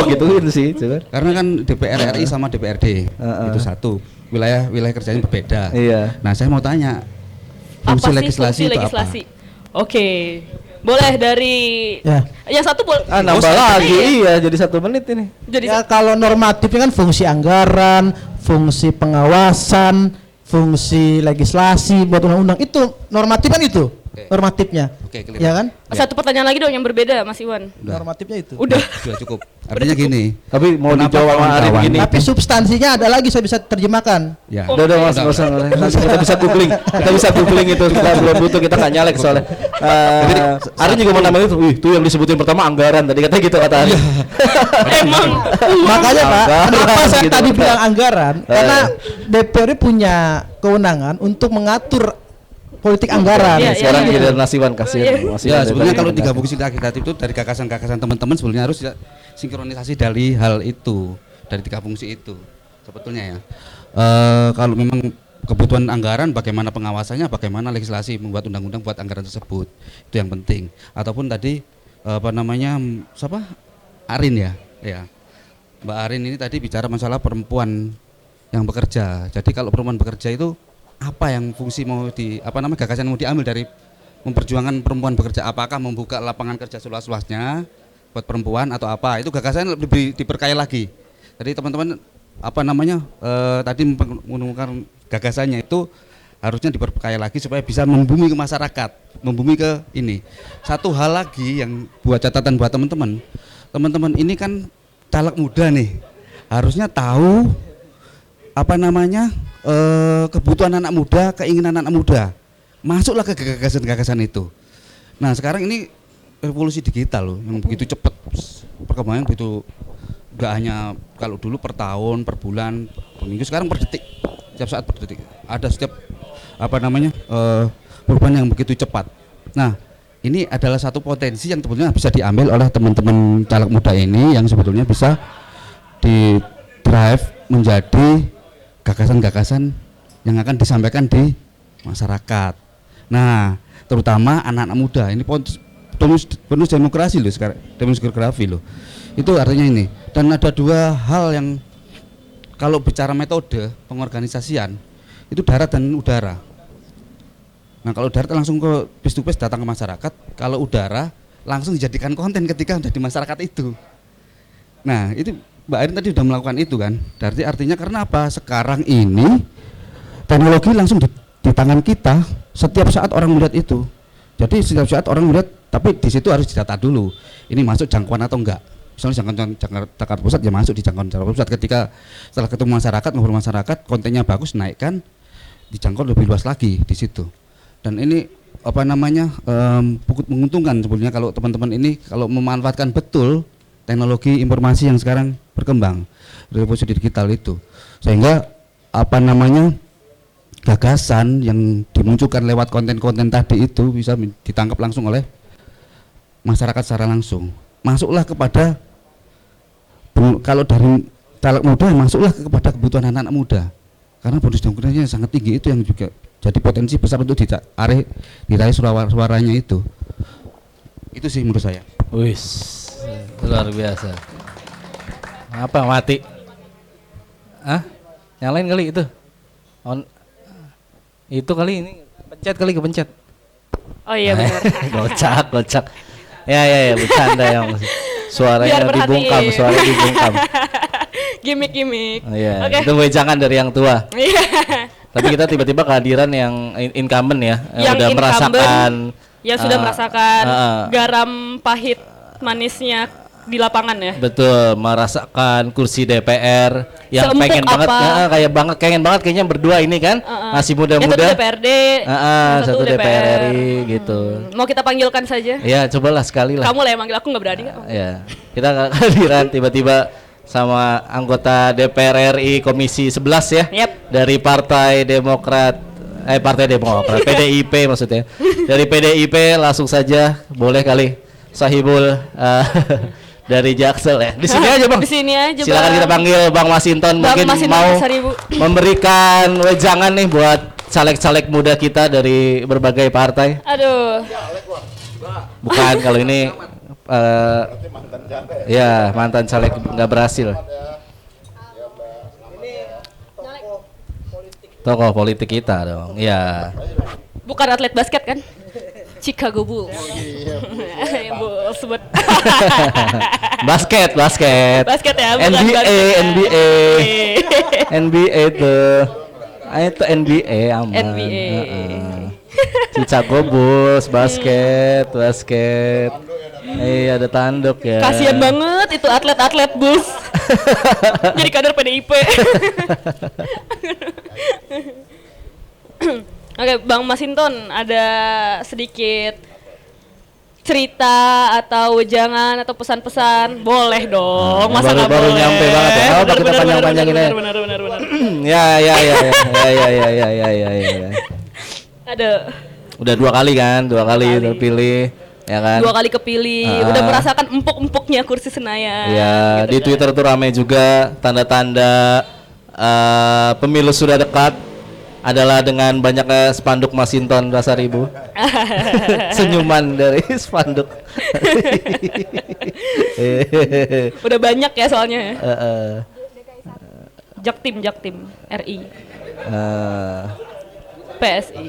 gituin sih, coba. Karena kan DPR RI sama DPRD itu satu. Wilayah kerjanya berbeda. Iya. Nah, saya mau tanya Apa fungsi sih legislasi fungsi itu legislasi? apa? Oke. Boleh dari Ya. yang satu boleh. Nambah lagi, iya jadi 1 menit ini. Jadi Ya kalau normatifnya kan fungsi anggaran, fungsi pengawasan, fungsi legislasi buat undang-undang itu normatif kan itu. Oke. Normatifnya. Oke, clear. Ya kan? satu pertanyaan lagi dong yang berbeda Mas Iwan. Udah. Normatifnya itu. Udah. Sudah cukup. Artinya gini. Tapi mau Kenapa dijawab sama Arin kawan-kawan? begini. Tapi substansinya ada lagi saya bisa terjemahkan. Ya. Udah mas, nggak usah. Kita bisa googling. Kita bisa googling itu. Kita belum butuh, kita nggak nyalek soalnya. Arin juga mau nambahin itu. Wih, tuh yang disebutin pertama anggaran. Tadi katanya gitu kata Arin. Emang Makanya Pak, Anggaran, kenapa saya gitu, tadi Pak. bilang anggaran? Karena DPR punya kewenangan untuk mengatur politik anggaran. Iya, Sekarang iya. giliran Nasiwan kasih. Ya, sebenarnya kalau 3 fungsi legislatif itu dari gagasan-gagasan teman-teman sebenarnya harus sinkronisasi dari hal itu, dari 3 fungsi itu. Sebetulnya ya. Kalau memang kebutuhan anggaran, bagaimana pengawasannya, bagaimana legislasi membuat undang-undang buat anggaran tersebut. Itu yang penting. Ataupun tadi siapa? Arin ya. Ya. Mbak Arin ini tadi bicara masalah perempuan yang bekerja. Jadi kalau perempuan bekerja itu apa yang fungsi mau gagasan yang mau diambil dari memperjuangkan perempuan bekerja, apakah membuka lapangan kerja seluas-luasnya buat perempuan atau apa, itu gagasan lebih diperkaya lagi. Jadi teman-teman tadi menemukan gagasannya itu harusnya diperkaya lagi supaya bisa membumi ke masyarakat, membumi ke ini. Satu hal lagi yang buat catatan buat teman-teman ini kan caleg muda nih, harusnya tahu kebutuhan anak muda, keinginan anak muda, masuklah ke gagasan-gagasan itu. Nah sekarang ini revolusi digital loh, yang begitu cepat perkembangan, begitu nggak hanya kalau dulu per tahun, per bulan, per minggu, sekarang per detik, setiap saat per detik ada setiap perubahan yang begitu cepat. Nah ini adalah satu potensi yang sebetulnya bisa diambil oleh teman-teman caleg muda ini, yang sebetulnya bisa di drive menjadi gagasan-gagasan yang akan disampaikan di masyarakat. Nah terutama anak-anak muda ini bonus demokrasi loh sekarang, demografi loh. Itu artinya ini. Dan ada dua hal yang kalau bicara metode pengorganisasian itu darat dan udara. Nah kalau darat langsung ke face to face datang ke masyarakat, kalau udara langsung dijadikan konten ketika udah di masyarakat itu. Nah itu Mbak Arin tadi sudah melakukan itu kan. Berarti artinya karena apa? Sekarang ini teknologi langsung di tangan kita, setiap saat orang melihat itu. Jadi setiap saat orang melihat, tapi di situ harus didata dulu. Ini masuk jangkauan atau enggak? Misalnya jangkauan Jakarta Pusat ya masuk di jangkauan Jakarta Pusat. Ketika setelah ketemu masyarakat, ngobrol masyarakat, kontennya bagus, naikkan, dijangkau lebih luas lagi di situ. Dan ini menguntungkan sebetulnya kalau teman-teman ini kalau memanfaatkan betul teknologi informasi yang sekarang berkembang, revolusi digital itu, sehingga gagasan yang dimunculkan lewat konten-konten tadi itu bisa ditangkap langsung oleh masyarakat secara langsung. Masuklah kepada, kalau dari caleg muda, masuklah kepada kebutuhan anak-anak muda, karena bonus demokrasinya sangat tinggi, itu yang juga jadi potensi besar untuk diraih suaranya itu. Itu sih menurut saya. Wis, luar biasa. Apa mati? Nyalain kali itu. Itu kali ini kepencet. Oh iya benar. Gocak. Ya, bercanda yang suaranya dibungkam. Gimik. Iya, Oke. itu wejangan dari yang tua. Iya. Tapi kita tiba-tiba kehadiran yang incumbent ya, yang udah incumbent, yang sudah merasakan uh, garam pahit manisnya di lapangan ya. Betul, merasakan kursi DPR yang Seempuk pengen banget, apa? pengen banget kayaknya berdua ini kan, masih muda-muda. Satu DPRD, satu DPR RI gitu. Mau kita panggilkan saja? Ya, cobalah sekali lah. Kamu lah yang manggil, aku nggak berani. Ya, kita kehadiran tiba-tiba sama anggota DPR RI Komisi 11 ya. Yep. Dari Partai Demokrat, PDIP maksudnya. Dari PDIP langsung saja, boleh kali Sahibul dari Jaksel ya. Di sini aja, Bang. Di sini aja, Silakan Bang. kita panggil Bang Masinton, mungkin mau memberikan wejangan nih buat caleg-caleg muda kita dari berbagai partai. Aduh. Bukan, kalau ini ya mantan caleg nggak berhasil. Tokoh politik kita dong. Ya. Bukan atlet basket kan? Chicago Bulls. Bulls sebut. Basket. Basket ya, bukan NBA tuh. Itu NBA aman. NBA. Chicago Bulls basket. Ada tanduk ya. Kasian banget itu atlet-atlet Bulls. Jadi kader PDIP. Oke, Bang Masinton, ada sedikit cerita atau jangan atau pesan-pesan, boleh dong. Masa nggak baru boleh? nyampe banget ya. Oh, kita panjang-panjangin aja. Benar. Ya. Ada. Udah dua kali terpilih, ya kan? 2 kali kepilih, udah merasakan empuk-empuknya kursi Senayan. Ya, gitu di kan. Twitter tuh ramai juga tanda-tanda pemilu sudah dekat adalah dengan banyaknya spanduk Masinton Pasaribu. Senyuman dari spanduk. Udah banyak ya soalnya ya. Jaktim RI. PSI.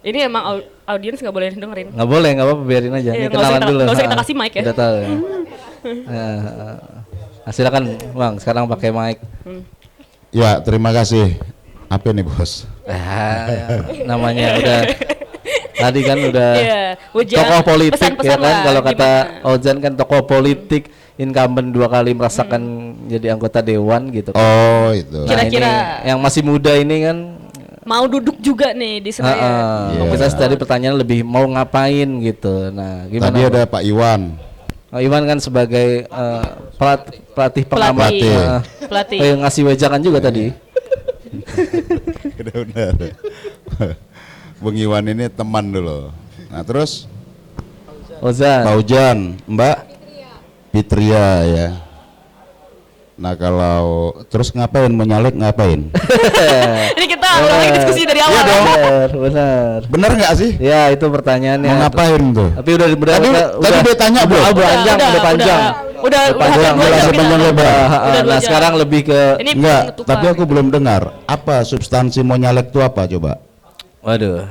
Ini emang audiens nggak boleh dengerin. Nggak boleh, nggak apa-apa, biarin aja. Iya, Ini nggak usah kenalan kita- dulu. nggak usah kita kasih mic ya. Udah tahu. Ya. Silakan Bang, sekarang pakai mic. Ya, terima kasih. Apa nih bos? Namanya udah tadi kan udah Iya, ujian tokoh politik ya pesan-pesan kan, lah, kalau kata gimana? Ozan kan tokoh politik, incumbent 2 kali merasakan jadi anggota dewan gitu kan. Oh itu. Nah, Kira-kira- ini yang masih muda ini kan Mau duduk juga nih di Senayan. kita tadi pertanyaan lebih mau ngapain gitu. Nah, gimana? Tadi ada Bang? Pak Iwan. Iwan kan sebagai pelatih pengamat, Pelatih. Pelatih. yang ngasih wejangan juga tadi. Benar. Bung Iwan ini teman dulu. Nah terus Ozan. Pak Ujan, Mbak Fitria ya. Nah kalau terus ngapain menyalek ngapain? Ini kita ulangi diskusi dari awal. ya. Benar. Bener nggak sih? Ya, itu pertanyaannya. Mau ngapain tuh? Tapi udah Tadi dia tanya belum? panjang, udah panjang. Udah Panjang, dua jam sepanjang kita. lebar. Udah 2 Nah, jam. sekarang lebih ke Ini Enggak, penutupan. tapi aku belum dengar. Apa substansi mau nyalek itu apa coba? waduh.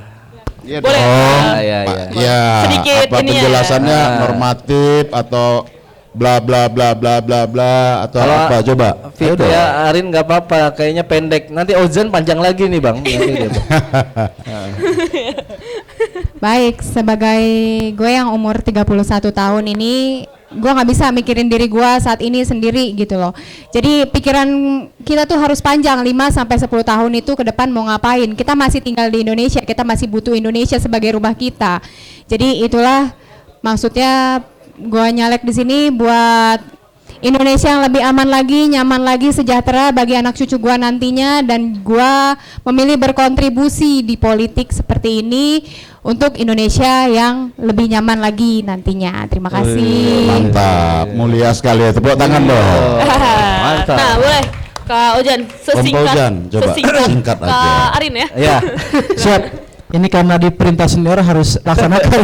Iya Boleh. Ah, ya, Pak. ya. Ya, Sedikit apa ini ya. penjelasannya Ah. normatif atau bla bla bla bla bla bla atau Kalau apa coba? Ayo dong. Fitria Arin nggak apa-apa, kayaknya pendek. Nanti Ozan panjang lagi nih, Bang. Nanti dia, Bang. Baik, sebagai gue yang umur 31 tahun ini, gue nggak bisa mikirin diri gue saat ini sendiri gitu loh. Jadi pikiran kita tuh harus panjang, 5-10 tahun itu ke depan mau ngapain. Kita masih tinggal di Indonesia, kita masih butuh Indonesia sebagai rumah kita. Jadi itulah maksudnya gue nyalek di sini buat Indonesia yang lebih aman lagi, nyaman lagi, sejahtera bagi anak cucu gua nantinya, dan gua memilih berkontribusi di politik seperti ini untuk Indonesia yang lebih nyaman lagi nantinya. Terima kasih. Mantap, mulia sekali ya. Tepuk tangan dong. Mantap. Nah, boleh Kak Ojan sesingkat, Ojan, coba singkat aja. Kak Arin ya. Ya. Siap. Ini karena di perintah senior harus laksanakan.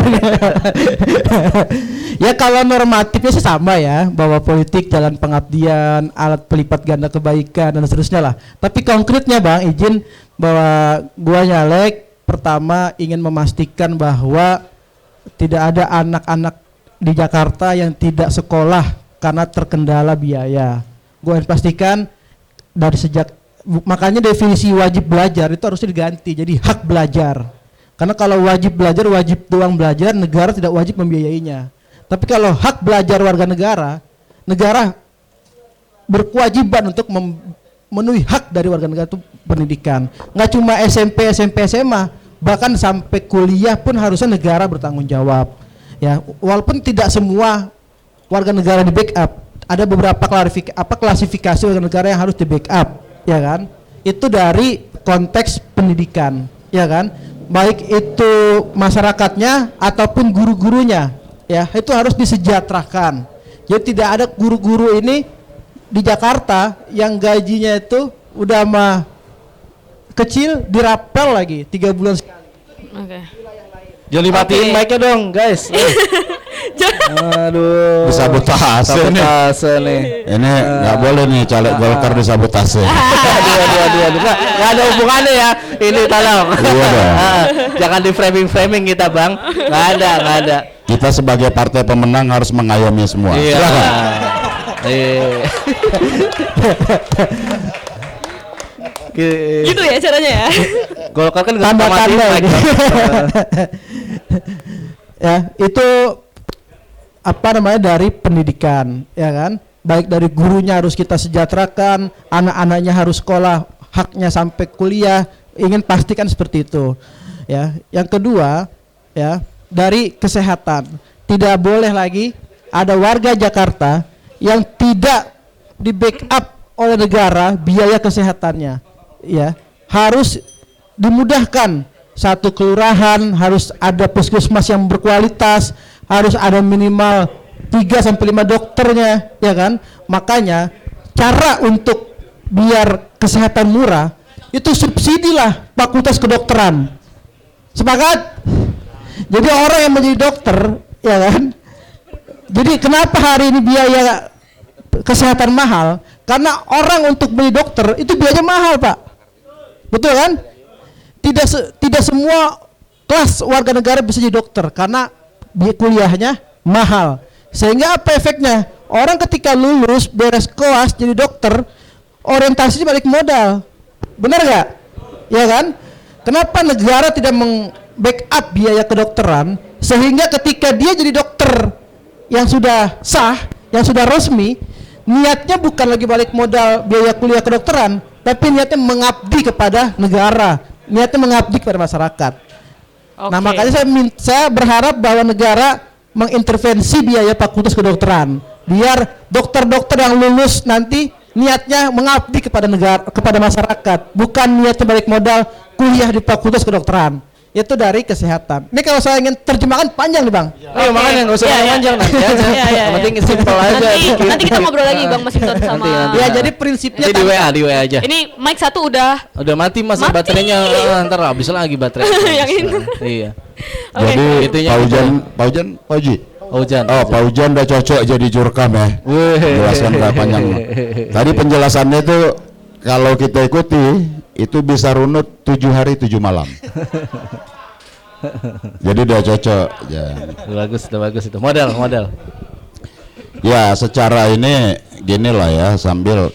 Ya kalau normatifnya sih sama ya, bahwa politik jalan pengabdian, alat pelipat ganda kebaikan dan seterusnya lah. Tapi konkretnya Bang, izin bahwa gua nyalek pertama ingin memastikan bahwa tidak ada anak-anak di Jakarta yang tidak sekolah karena terkendala biaya. Gua ingin pastikan dari sejak makanya definisi wajib belajar itu harusnya diganti jadi hak belajar. Karena kalau wajib belajar, wajib doang belajar, negara tidak wajib membiayainya. Tapi kalau hak belajar warga negara, negara berkewajiban untuk memenuhi hak dari warga negara itu pendidikan. Nggak cuma SMP, SMA, bahkan sampai kuliah pun harusnya negara bertanggung jawab. Ya, walaupun tidak semua warga negara di backup, ada beberapa klasifikasi warga negara yang harus di backup, ya kan? Itu dari konteks pendidikan, ya kan? Baik itu masyarakatnya ataupun guru-gurunya, ya itu harus disejahterakan. Jadi tidak ada guru-guru ini di Jakarta yang gajinya itu udah mah kecil dirapel lagi 3 bulan sekali. Oke. Joli matiin Oke. mic-nya dong, guys. Aduh. Disabotase nih. Sabotase nih. Ini nggak boleh nih caleg Golkar disabotase. Aduh. Nggak ada hubungannya ya. Ini tolong. Iya dong. Jangan di framing kita, Bang. Nggak ada. Kita sebagai partai pemenang harus mengayomi semua. Iya. Silakan. Iya. Gitu ya caranya ya. Golkar kan nggak Tanda-tanda matiin mic, ini. Bang. Ya, itu apa namanya dari pendidikan, ya kan? Baik dari gurunya harus kita sejahterakan, anak-anaknya harus sekolah, haknya sampai kuliah, ingin pastikan seperti itu. Ya, yang kedua, ya, dari kesehatan. Tidak boleh lagi ada warga Jakarta yang tidak di backup oleh negara biaya kesehatannya. Ya, harus dimudahkan. Satu kelurahan harus ada puskesmas yang berkualitas, harus ada minimal 3-5 dokternya, ya kan? Makanya cara untuk biar kesehatan murah itu subsidilah fakultas kedokteran. Sepakat? Jadi orang yang menjadi dokter, ya kan? Jadi kenapa hari ini biaya kesehatan mahal? Karena orang untuk beli dokter itu biayanya mahal, Pak. Betul kan? Tidak semua kelas warga negara bisa jadi dokter karena biaya kuliahnya mahal. Sehingga apa efeknya? Orang ketika lulus beres koas jadi dokter, orientasinya balik modal. Benar nggak? Ya kan? Kenapa negara tidak meng-backup biaya kedokteran sehingga ketika dia jadi dokter yang sudah sah, yang sudah resmi, niatnya bukan lagi balik modal biaya kuliah kedokteran, tapi niatnya mengabdi kepada negara, niatnya mengabdi kepada masyarakat. Nah, makanya saya berharap bahwa negara mengintervensi biaya fakultas kedokteran biar dokter-dokter yang lulus nanti niatnya mengabdi kepada negara, kepada masyarakat, bukan niatnya balik modal kuliah di fakultas kedokteran. Itu dari kesehatan. Ini kalau saya ingin terjemahkan panjang nih, Bang. Oh, makanya nggak usah panjang nanti aja. Yang penting simpel aja. Nanti kita ngobrol lagi Bang Masinton sama. Ya, jadi prinsipnya di WA aja. Ini mic 1 udah mati Mas, baterainya. Ntar habis lagi baterai. Yang ini. Iya. Jadi Hujan. Oh, Pak Hujan udah cocok jadi jurkam ya. Jelaskan nggak panjang. Tadi penjelasannya itu kalau kita ikuti itu bisa runut 7 hari 7 malam. Jadi udah cocok. Ya. Bagus itu. Modal. Ya, secara ini gini lah ya, sambil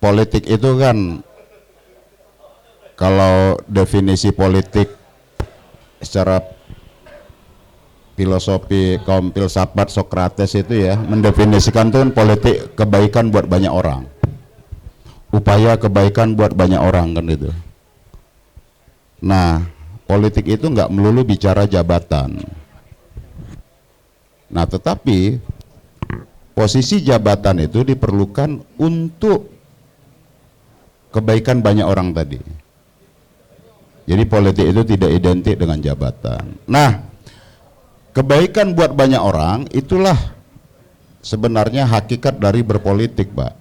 politik itu kan kalau definisi politik secara filosofi kaum filsafat Sokrates itu ya mendefinisikan tuh politik kebaikan buat banyak orang, upaya kebaikan buat banyak orang kan itu. Nah, politik itu nggak melulu bicara jabatan. Nah, tetapi posisi jabatan itu diperlukan untuk kebaikan banyak orang tadi. Jadi politik itu tidak identik dengan jabatan. Nah, kebaikan buat banyak orang itulah sebenarnya hakikat dari berpolitik, Pak.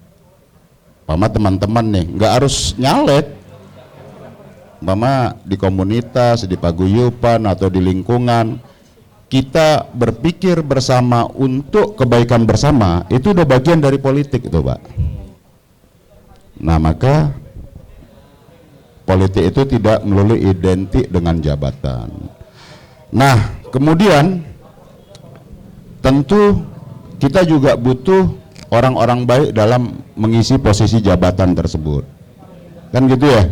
Mama teman-teman nih, nggak harus nyalek. Mama di komunitas, di paguyuban atau di lingkungan, kita berpikir bersama untuk kebaikan bersama, itu udah bagian dari politik itu, Pak. Nah, maka politik itu tidak melulu identik dengan jabatan. Nah, kemudian tentu kita juga butuh orang-orang baik dalam mengisi posisi jabatan tersebut. Kan gitu ya?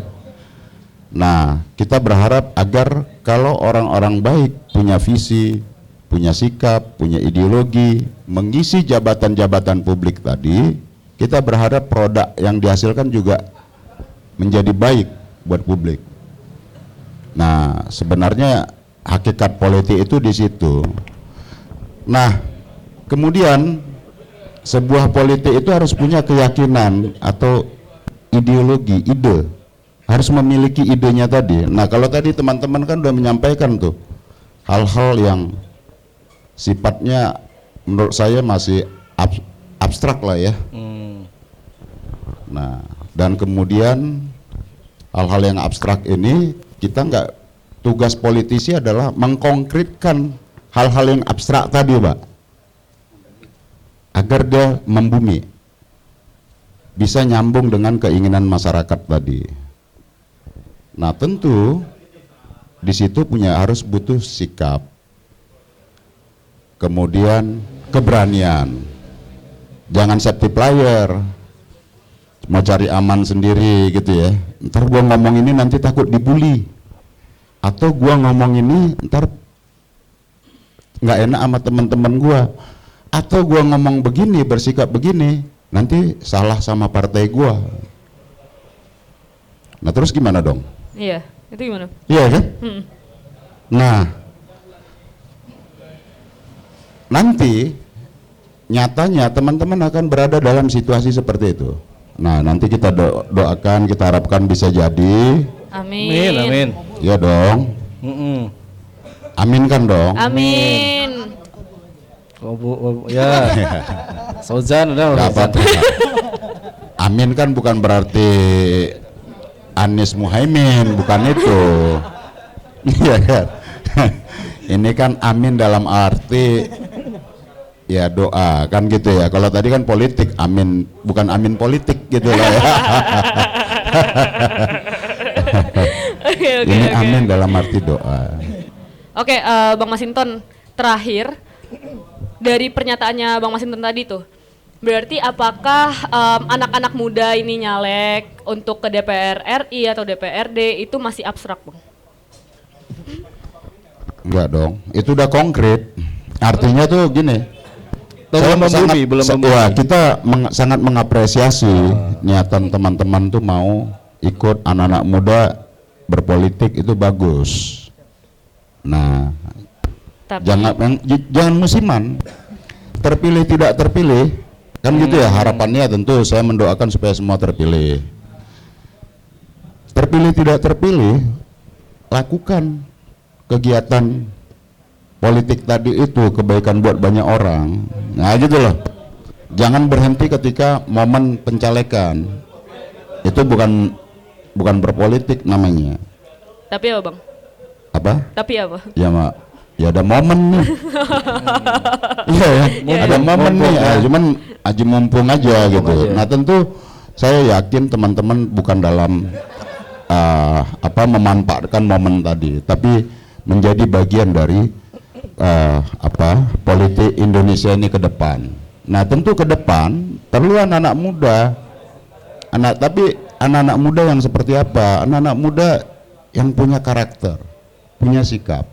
Nah, kita berharap agar kalau orang-orang baik punya visi, punya sikap, punya ideologi, mengisi jabatan-jabatan publik tadi, kita berharap produk yang dihasilkan juga menjadi baik buat publik. Nah, sebenarnya hakikat politik itu di situ. Nah, kemudian sebuah politik itu harus punya keyakinan atau ideologi, ide. Harus memiliki idenya tadi. Nah, kalau tadi teman-teman kan udah menyampaikan tuh hal-hal yang sifatnya menurut saya masih abstrak lah ya. Nah, dan kemudian hal-hal yang abstrak ini kita nggak, tugas politisi adalah mengkonkretkan hal-hal yang abstrak tadi, Pak, agar dia membumi, bisa nyambung dengan keinginan masyarakat tadi. Nah, tentu di situ harus butuh sikap, kemudian keberanian, jangan safety player, mau cari aman sendiri gitu ya. Ntar gua ngomong ini nanti takut dibully, atau gua ngomong ini ntar nggak enak sama teman-teman gua, atau gua ngomong begini, bersikap begini, nanti salah sama partai gua. Nah, terus gimana dong? Iya, itu gimana? Iya kan? Nah, nanti nyatanya teman-teman akan berada dalam situasi seperti itu. Nah, nanti kita doakan, kita harapkan bisa jadi. Amin. Ya dong. Amin kan dong. Amin. Ya. Sauzan udah. Gak apa-apa. Amin kan bukan berarti Anies Muhaimin, bukan itu. Iya kan. Ini kan amin dalam arti ya doa kan gitu ya. Kalau tadi kan politik, amin bukan amin politik gitu lah ya. Oke, Ini oke. amin dalam arti doa. Oke, Bang Masinton, terakhir dari pernyataannya Bang Masinton tadi tuh, berarti apakah anak-anak muda ini nyalek untuk ke DPR RI atau DPRD itu masih abstrak, Bang? Enggak dong, itu udah konkret. Artinya tuh gini. Belum membumi, belum membumi. Wah, kita sangat mengapresiasi niatan teman-teman tuh mau ikut anak-anak muda berpolitik, itu bagus. Nah, Tapi jangan musiman, terpilih tidak terpilih kan gitu ya. Harapannya tentu saya mendoakan supaya semua terpilih. Terpilih tidak terpilih, lakukan kegiatan politik tadi itu, kebaikan buat banyak orang. Nah gitu loh, jangan berhenti ketika momen pencalekan. Itu bukan berpolitik namanya. tapi apa, Bang? Apa? Tapi apa? Ya mak, ya ada momen nih. Iya ya, ada momen nih. Cuman aji mumpung aja gitu. Nah tentu saya yakin teman-teman bukan dalam memanfaatkan momen tadi, tapi menjadi bagian dari politik Indonesia ini ke depan. Nah tentu ke depan perlu anak-anak muda, tapi anak-anak muda yang seperti apa? Anak-anak muda yang punya karakter, punya sikap.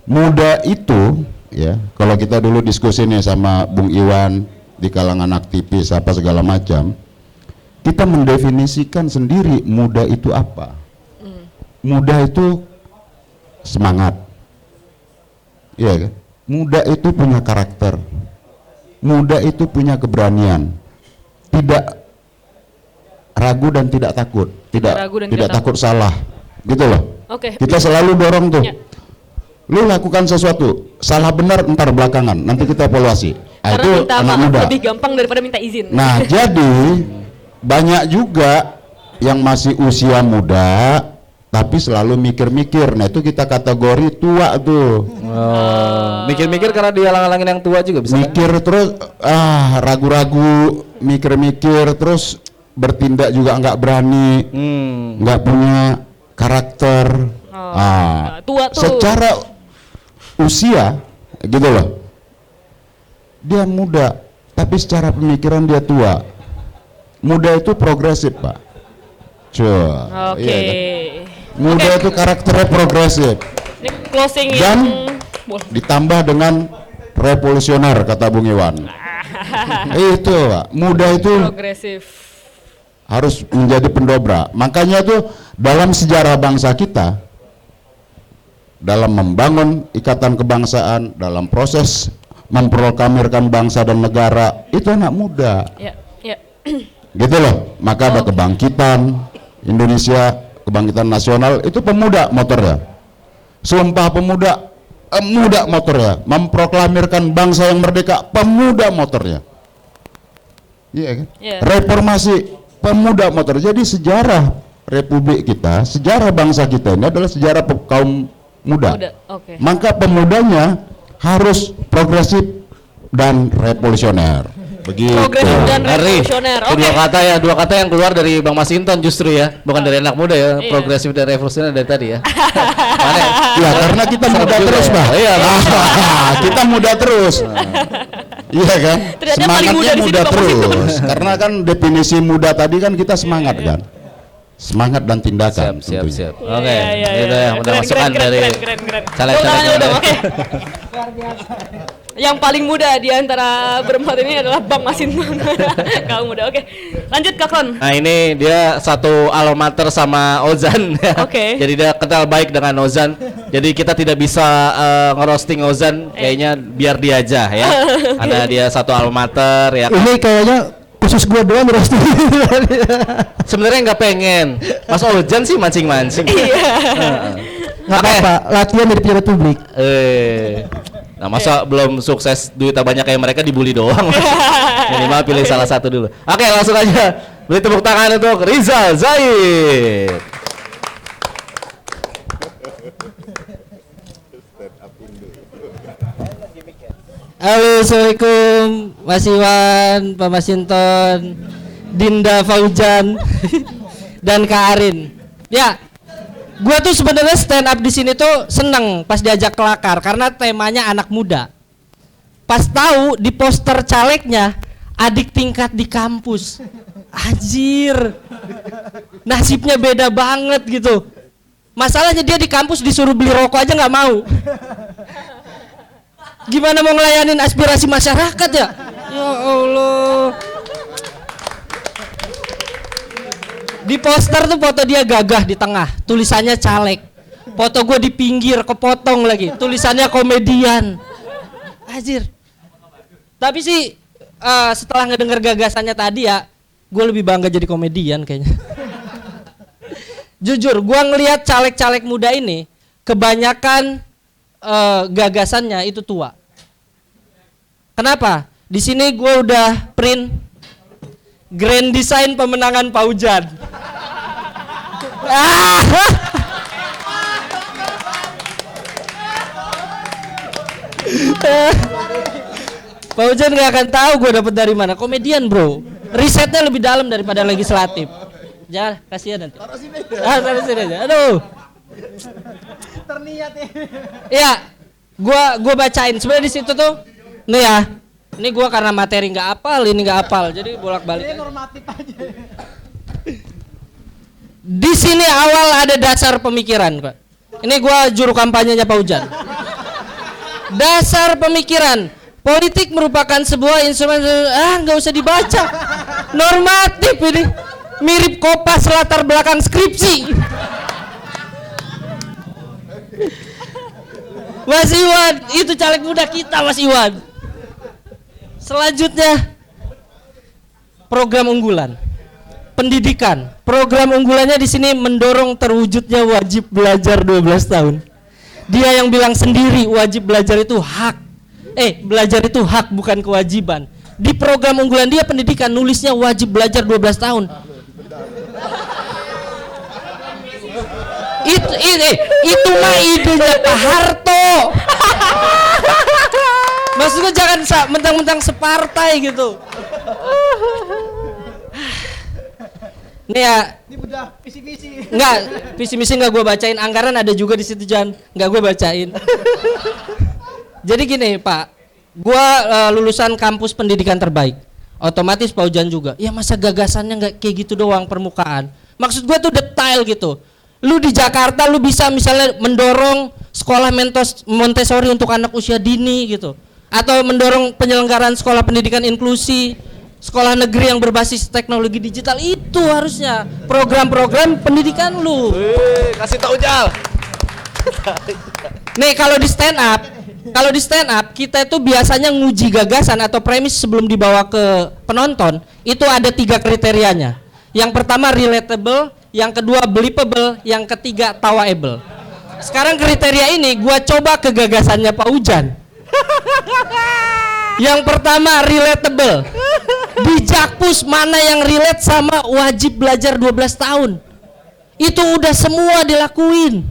Muda itu ya, kalau kita dulu diskusi nih sama Bung Iwan di kalangan aktivis apa segala macam, kita mendefinisikan sendiri muda itu apa. Muda itu semangat. Iya kan? Muda itu punya karakter, muda itu punya keberanian, tidak ragu dan tidak takut, tidak takut salah, gitu loh. Oke. Kita selalu dorong tuh, Ya. lu lakukan sesuatu, salah benar ntar belakangan, nanti kita evaluasi. Nah, Karena itu minta anak maaf muda. lebih gampang daripada minta izin. Nah jadi banyak juga yang masih usia muda tapi selalu mikir-mikir. Nah itu kita kategori tua tuh. Mikir-mikir karena dihalang-halangin yang tua juga bisa. Mikir terus ragu-ragu, mikir-mikir terus bertindak juga nggak berani, nggak punya karakter. Tua tuh. Secara usia gitu loh, dia muda tapi secara pemikiran dia tua. Muda itu progresif, Pak. Oke. Iya kan? Muda itu karakternya progresif. Ini closing Dan yang ditambah dengan revolusioner kata Bung Iwan. Itu Pak, muda itu progresif. harus menjadi pendobrak. Makanya tuh dalam sejarah bangsa kita, dalam membangun ikatan kebangsaan, dalam proses memproklamirkan bangsa dan negara, itu anak muda. Ya, ya. Gitu loh. Maka ada kebangkitan Indonesia, kebangkitan nasional, itu pemuda motornya. Sumpah Pemuda, muda motornya. Memproklamirkan bangsa yang merdeka, pemuda motornya. Iya kan? Iya. Reformasi, pemuda motor. Jadi sejarah republik kita, sejarah bangsa kita ini adalah sejarah kaum muda. Oke. Maka pemudanya harus progresif dan revolusioner. Begitu. Progresif dan Ngeri. revolusioner. Itu Oke. dua kata yang keluar dari Bang Masinton justru ya, bukan dari anak muda ya. Iya. Progresif dan revolusioner dari tadi ya. Mana ya? Ya karena kita muda juga terus, ya. Pak. Iya, Kita muda terus. Iya kan? Ternyata yang paling muda di sini muda Bang terus. Karena kan definisi muda tadi kan kita semangat kan. Semangat dan tindakan. Siap. tentunya. Oke, Iya, itu ya udah Keren, masukan keren, dari keren. caleg-caleg Tepuk tangan dulu muda. dong, oke. Yang paling muda di antara berempat ini adalah Bang Masinton. Kamu muda, oke. Lanjut Kak Kon. Nah ini dia satu alma mater sama Ozan. Oke. Jadi dia kenal baik dengan Ozan. Jadi kita tidak bisa ngerosting Ozan. Kayaknya biar dia aja ya. Karena dia satu alma mater ya. Ini kayaknya khusus gua doang roasting. Sebenarnya nggak pengen. Mas Ozan sih mancing-mancing. Nggak apa-apa, latihan dari pejabat publik. Nah masa belum sukses duitnya banyak kayak mereka dibully doang. Minimal pilih salah satu dulu. Oke langsung aja. Beri tepuk tangan untuk Rizal Zaid. Halo, assalamualaikum Mas Iwan, Pak Masinton, Dinda Faujan, dan Kak Arin. Ya, Gua tuh sebenarnya stand up di sini tuh seneng pas diajak kelakar karena temanya anak muda. Pas tahu di poster calegnya adik tingkat di kampus. Anjir. Nasibnya beda banget gitu. Masalahnya dia di kampus disuruh beli rokok aja nggak mau. Gimana mau ngelayanin aspirasi masyarakat ya? Ya Allah. Di poster tuh foto dia gagah di tengah, tulisannya caleg. Foto gue di pinggir, kepotong lagi, tulisannya komedian. Anjir. Tapi sih setelah ngedenger gagasannya tadi ya, gue lebih bangga jadi komedian kayaknya. Jujur, gue ngelihat caleg-caleg muda ini, kebanyakan gagasannya itu tua. Kenapa? Di sini gue udah print grand design pemenangan Paujan. Paujan nggak akan tahu gue dapet dari mana. Komedian bro, risetnya lebih dalam daripada legislatif. Jangan kasihan nanti. Taruh sini aja. Aduh. Terniat ya. Iya, gua bacain. Sebenarnya di situ tuh, nih ya. Ini gua karena materi nggak hafal, ini nggak hafal, jadi bolak-balik. Ini normatif aja. Di sini awal ada dasar pemikiran, Pak. Ini gua juru kampanyenya Paujan. Dasar pemikiran, politik merupakan sebuah instrumen. Nggak usah dibaca. Normatif ini, mirip kopas latar belakang skripsi. Mas Iwan, itu caleg muda kita, Mas Iwan. Selanjutnya program unggulan pendidikan. Program unggulannya di sini mendorong terwujudnya wajib belajar 12 tahun. Dia yang bilang sendiri wajib belajar itu hak. Belajar itu hak bukan kewajiban. Di program unggulan dia pendidikan nulisnya wajib belajar 12 tahun. Itu mah idenya Pak Harto. Maksudnya jangan mentang-mentang separtai gitu. Nih ya. Ini udah visi-misi. Enggak, visi-misi enggak gue bacain. Anggaran ada juga di situ Jan, enggak gue bacain. Jadi gini Pak, gue lulusan kampus pendidikan terbaik. Otomatis Paujan juga. Ya masa gagasannya enggak kayak gitu doang permukaan. Maksud gue tuh detail gitu. Lu di Jakarta lu bisa misalnya mendorong sekolah Montessori untuk anak usia dini gitu. Atau mendorong penyelenggaraan sekolah pendidikan inklusi, sekolah negeri yang berbasis teknologi digital. Itu harusnya program-program pendidikan lu. Kasih tahu Jal. Nih kalau di stand up kita itu biasanya nguji gagasan atau premis sebelum dibawa ke penonton. Itu ada 3 kriterianya. Yang pertama relatable, yang kedua believable, yang ketiga tawa'able. Sekarang kriteria ini gua coba ke gagasannya Pak Ujan. Yang pertama relatable. Di Jakpus mana yang relate sama wajib belajar 12 tahun? Itu udah semua dilakuin.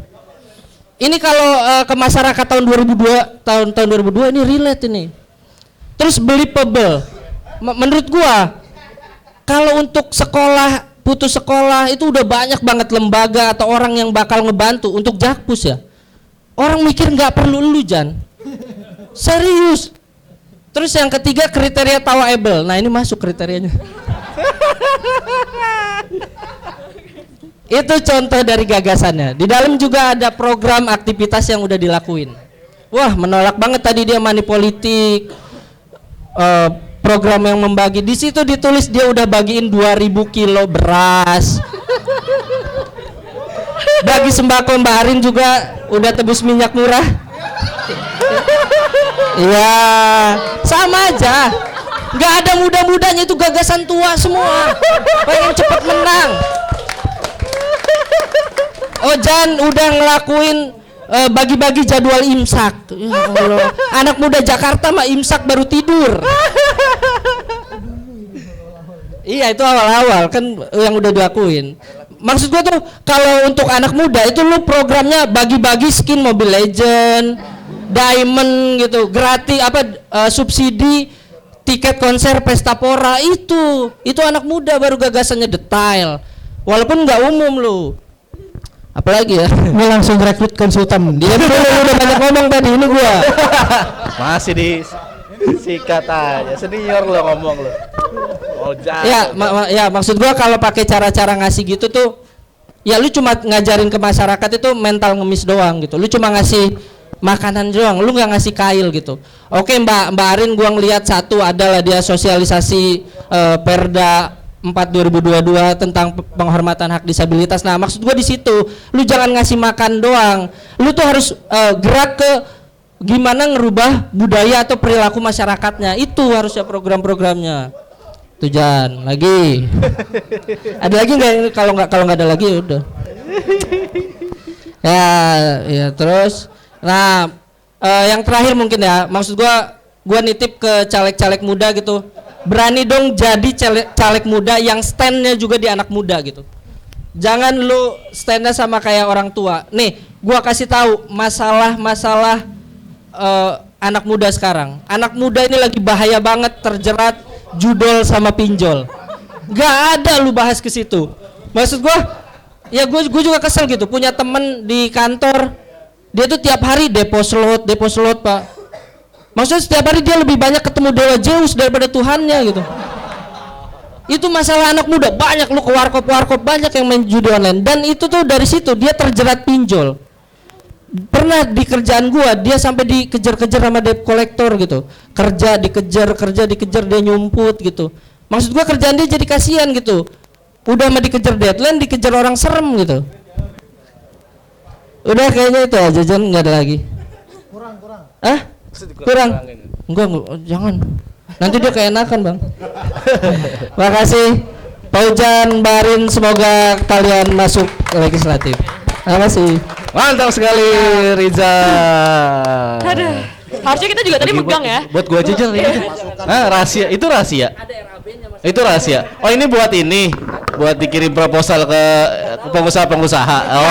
Ini kalau ke masyarakat tahun 2002, tahun 2002 ini relate ini. Terus believable. Menurut gua kalau untuk sekolah putus sekolah itu udah banyak banget lembaga atau orang yang bakal ngebantu untuk Jakpus ya. Orang mikir nggak perlu lu Jan. Serius. Terus yang ketiga kriteria tawa'able. Nah ini masuk kriterianya. Itu contoh dari gagasannya. Di dalam juga ada program aktivitas yang udah dilakuin. Wah menolak banget tadi dia money politik. Program yang membagi. Di situ ditulis dia udah bagiin 2000 kilo beras. Bagi sembako Mbak Arin juga udah tebus minyak murah. Iya, sama aja. Nggak ada muda-mudanya, itu gagasan tua semua. Pengen cepet menang. Ojan udah ngelakuin bagi-bagi jadwal imsak. Ya Allah. Anak muda Jakarta mah imsak baru tidur. Iya itu awal-awal kan yang udah dilakuin. Maksud gua tuh kalau untuk anak muda itu lu programnya bagi-bagi skin Mobile Legend, Diamond gitu, gratis subsidi tiket konser Pesta Pora itu anak muda baru gagasannya detail. Walaupun nggak umum lu. Apalagi ya? Gue langsung rekrut konsultan. Dia udah banyak ngomong tadi, ini gua. Masih di sikat aja, senior lo ngomong lo. Oh, Ya, ya maksud gua kalau pakai cara-cara ngasih gitu tuh, ya lu cuma ngajarin ke masyarakat itu mental ngemis doang gitu. Lu cuma ngasih makanan doang, lu nggak ngasih kail gitu. Oke Mbak Arin, gua ngelihat satu adalah dia sosialisasi Perda 4 2022 tentang penghormatan hak disabilitas. Nah, maksud gua di situ, lu jangan ngasih makan doang. Lu tuh harus gerak ke gimana ngerubah budaya atau perilaku masyarakatnya. Itu harusnya program-programnya. Tujuan lagi. Ada lagi nggak? Kalau nggak ada lagi ya udah. Ya terus. Nah, yang terakhir mungkin ya, maksud gua nitip ke caleg-caleg muda gitu. Berani dong jadi caleg muda yang standnya juga di anak muda gitu. Jangan lu standnya sama kayak orang tua. Nih, gua kasih tahu masalah anak muda sekarang. Anak muda ini lagi bahaya banget terjerat judol sama pinjol. Gak ada lu bahas ke situ. Maksud gua, ya gua juga kesel gitu. Punya temen di kantor, dia tuh tiap hari depo slot Pak. Maksudnya setiap hari dia lebih banyak ketemu dewa Zeus daripada Tuhannya gitu. Itu masalah anak muda, banyak lu ke warkop banyak yang main judi online, dan itu tuh dari situ dia terjerat pinjol. Pernah di kerjaan gua dia sampai dikejar-kejar sama debt collector gitu. Kerja dikejar dia nyumput gitu. Maksud gua kerjaan dia jadi kasihan gitu. Udah mah dikejar deadline, dikejar orang serem gitu. Udah kayaknya itu aja, Jan, nggak ada lagi. Kurang. Enggak, jangan. Nanti dia keenakan, Bang. Makasih Pak Ujan, Mbak Arin, semoga kalian masuk legislatif. Terima kasih. Mantap sekali Riza. Aduh. Harusnya kita juga tadi megang ya. Buat gua aja Jal ini. Rahasia. Itu rahasia. Itu rahasia. Oh, ini buat ini. Buat dikirim proposal ke pengusaha-pengusaha. Oh.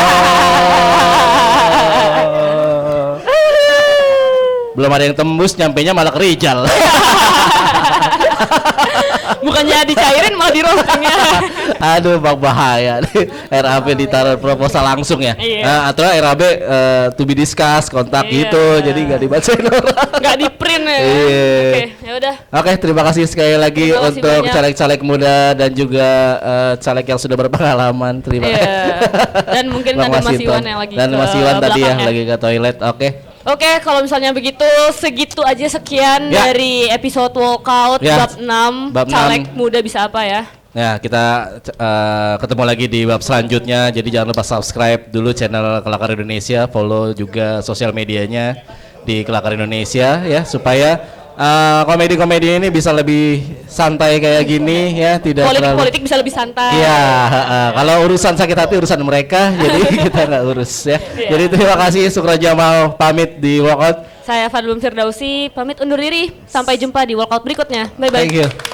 Belum ada yang tembus, nyampenya malah ke Rijal. Bukannya dicairin malah di roastingnya. Aduh, bang bahaya nih. RAB ditaruh proposal langsung ya. Iya. Nah, atau RAB to be discuss kontak Iya. gitu, jadi nggak dibacain orang. Nggak di print ya. Iya. Oke, ya udah. Oke, terima kasih sekali lagi Terima kasih untuk banyak. caleg-caleg muda dan juga caleg yang sudah berpengalaman. Terima Iya. kasih. Dan mungkin Bang ada Mas Masinton. Iwan yang lagi dan ke Mas Iwan tadi ya belakang ya. lagi ke toilet. Oke. Oke, kalau misalnya begitu segitu aja sekian Ya. dari episode walkout Ya. bab 6 Bab caleg 6. muda bisa apa ya? Nah, kita ketemu lagi di bab selanjutnya. Jadi jangan lupa subscribe dulu channel Kelakar Indonesia, follow juga sosial medianya di Kelakar Indonesia ya, supaya komedi-komedi ini bisa lebih santai kayak gini ya, tidak terlalu. Politik bisa lebih santai. Iya, kalau urusan sakit hati urusan mereka, jadi kita nggak urus ya. Iya. Jadi terima kasih, Sukra Jamal pamit di walkout. Saya Fadlum Firdausi pamit undur diri. Sampai jumpa di walkout berikutnya. Bye bye. Thank you.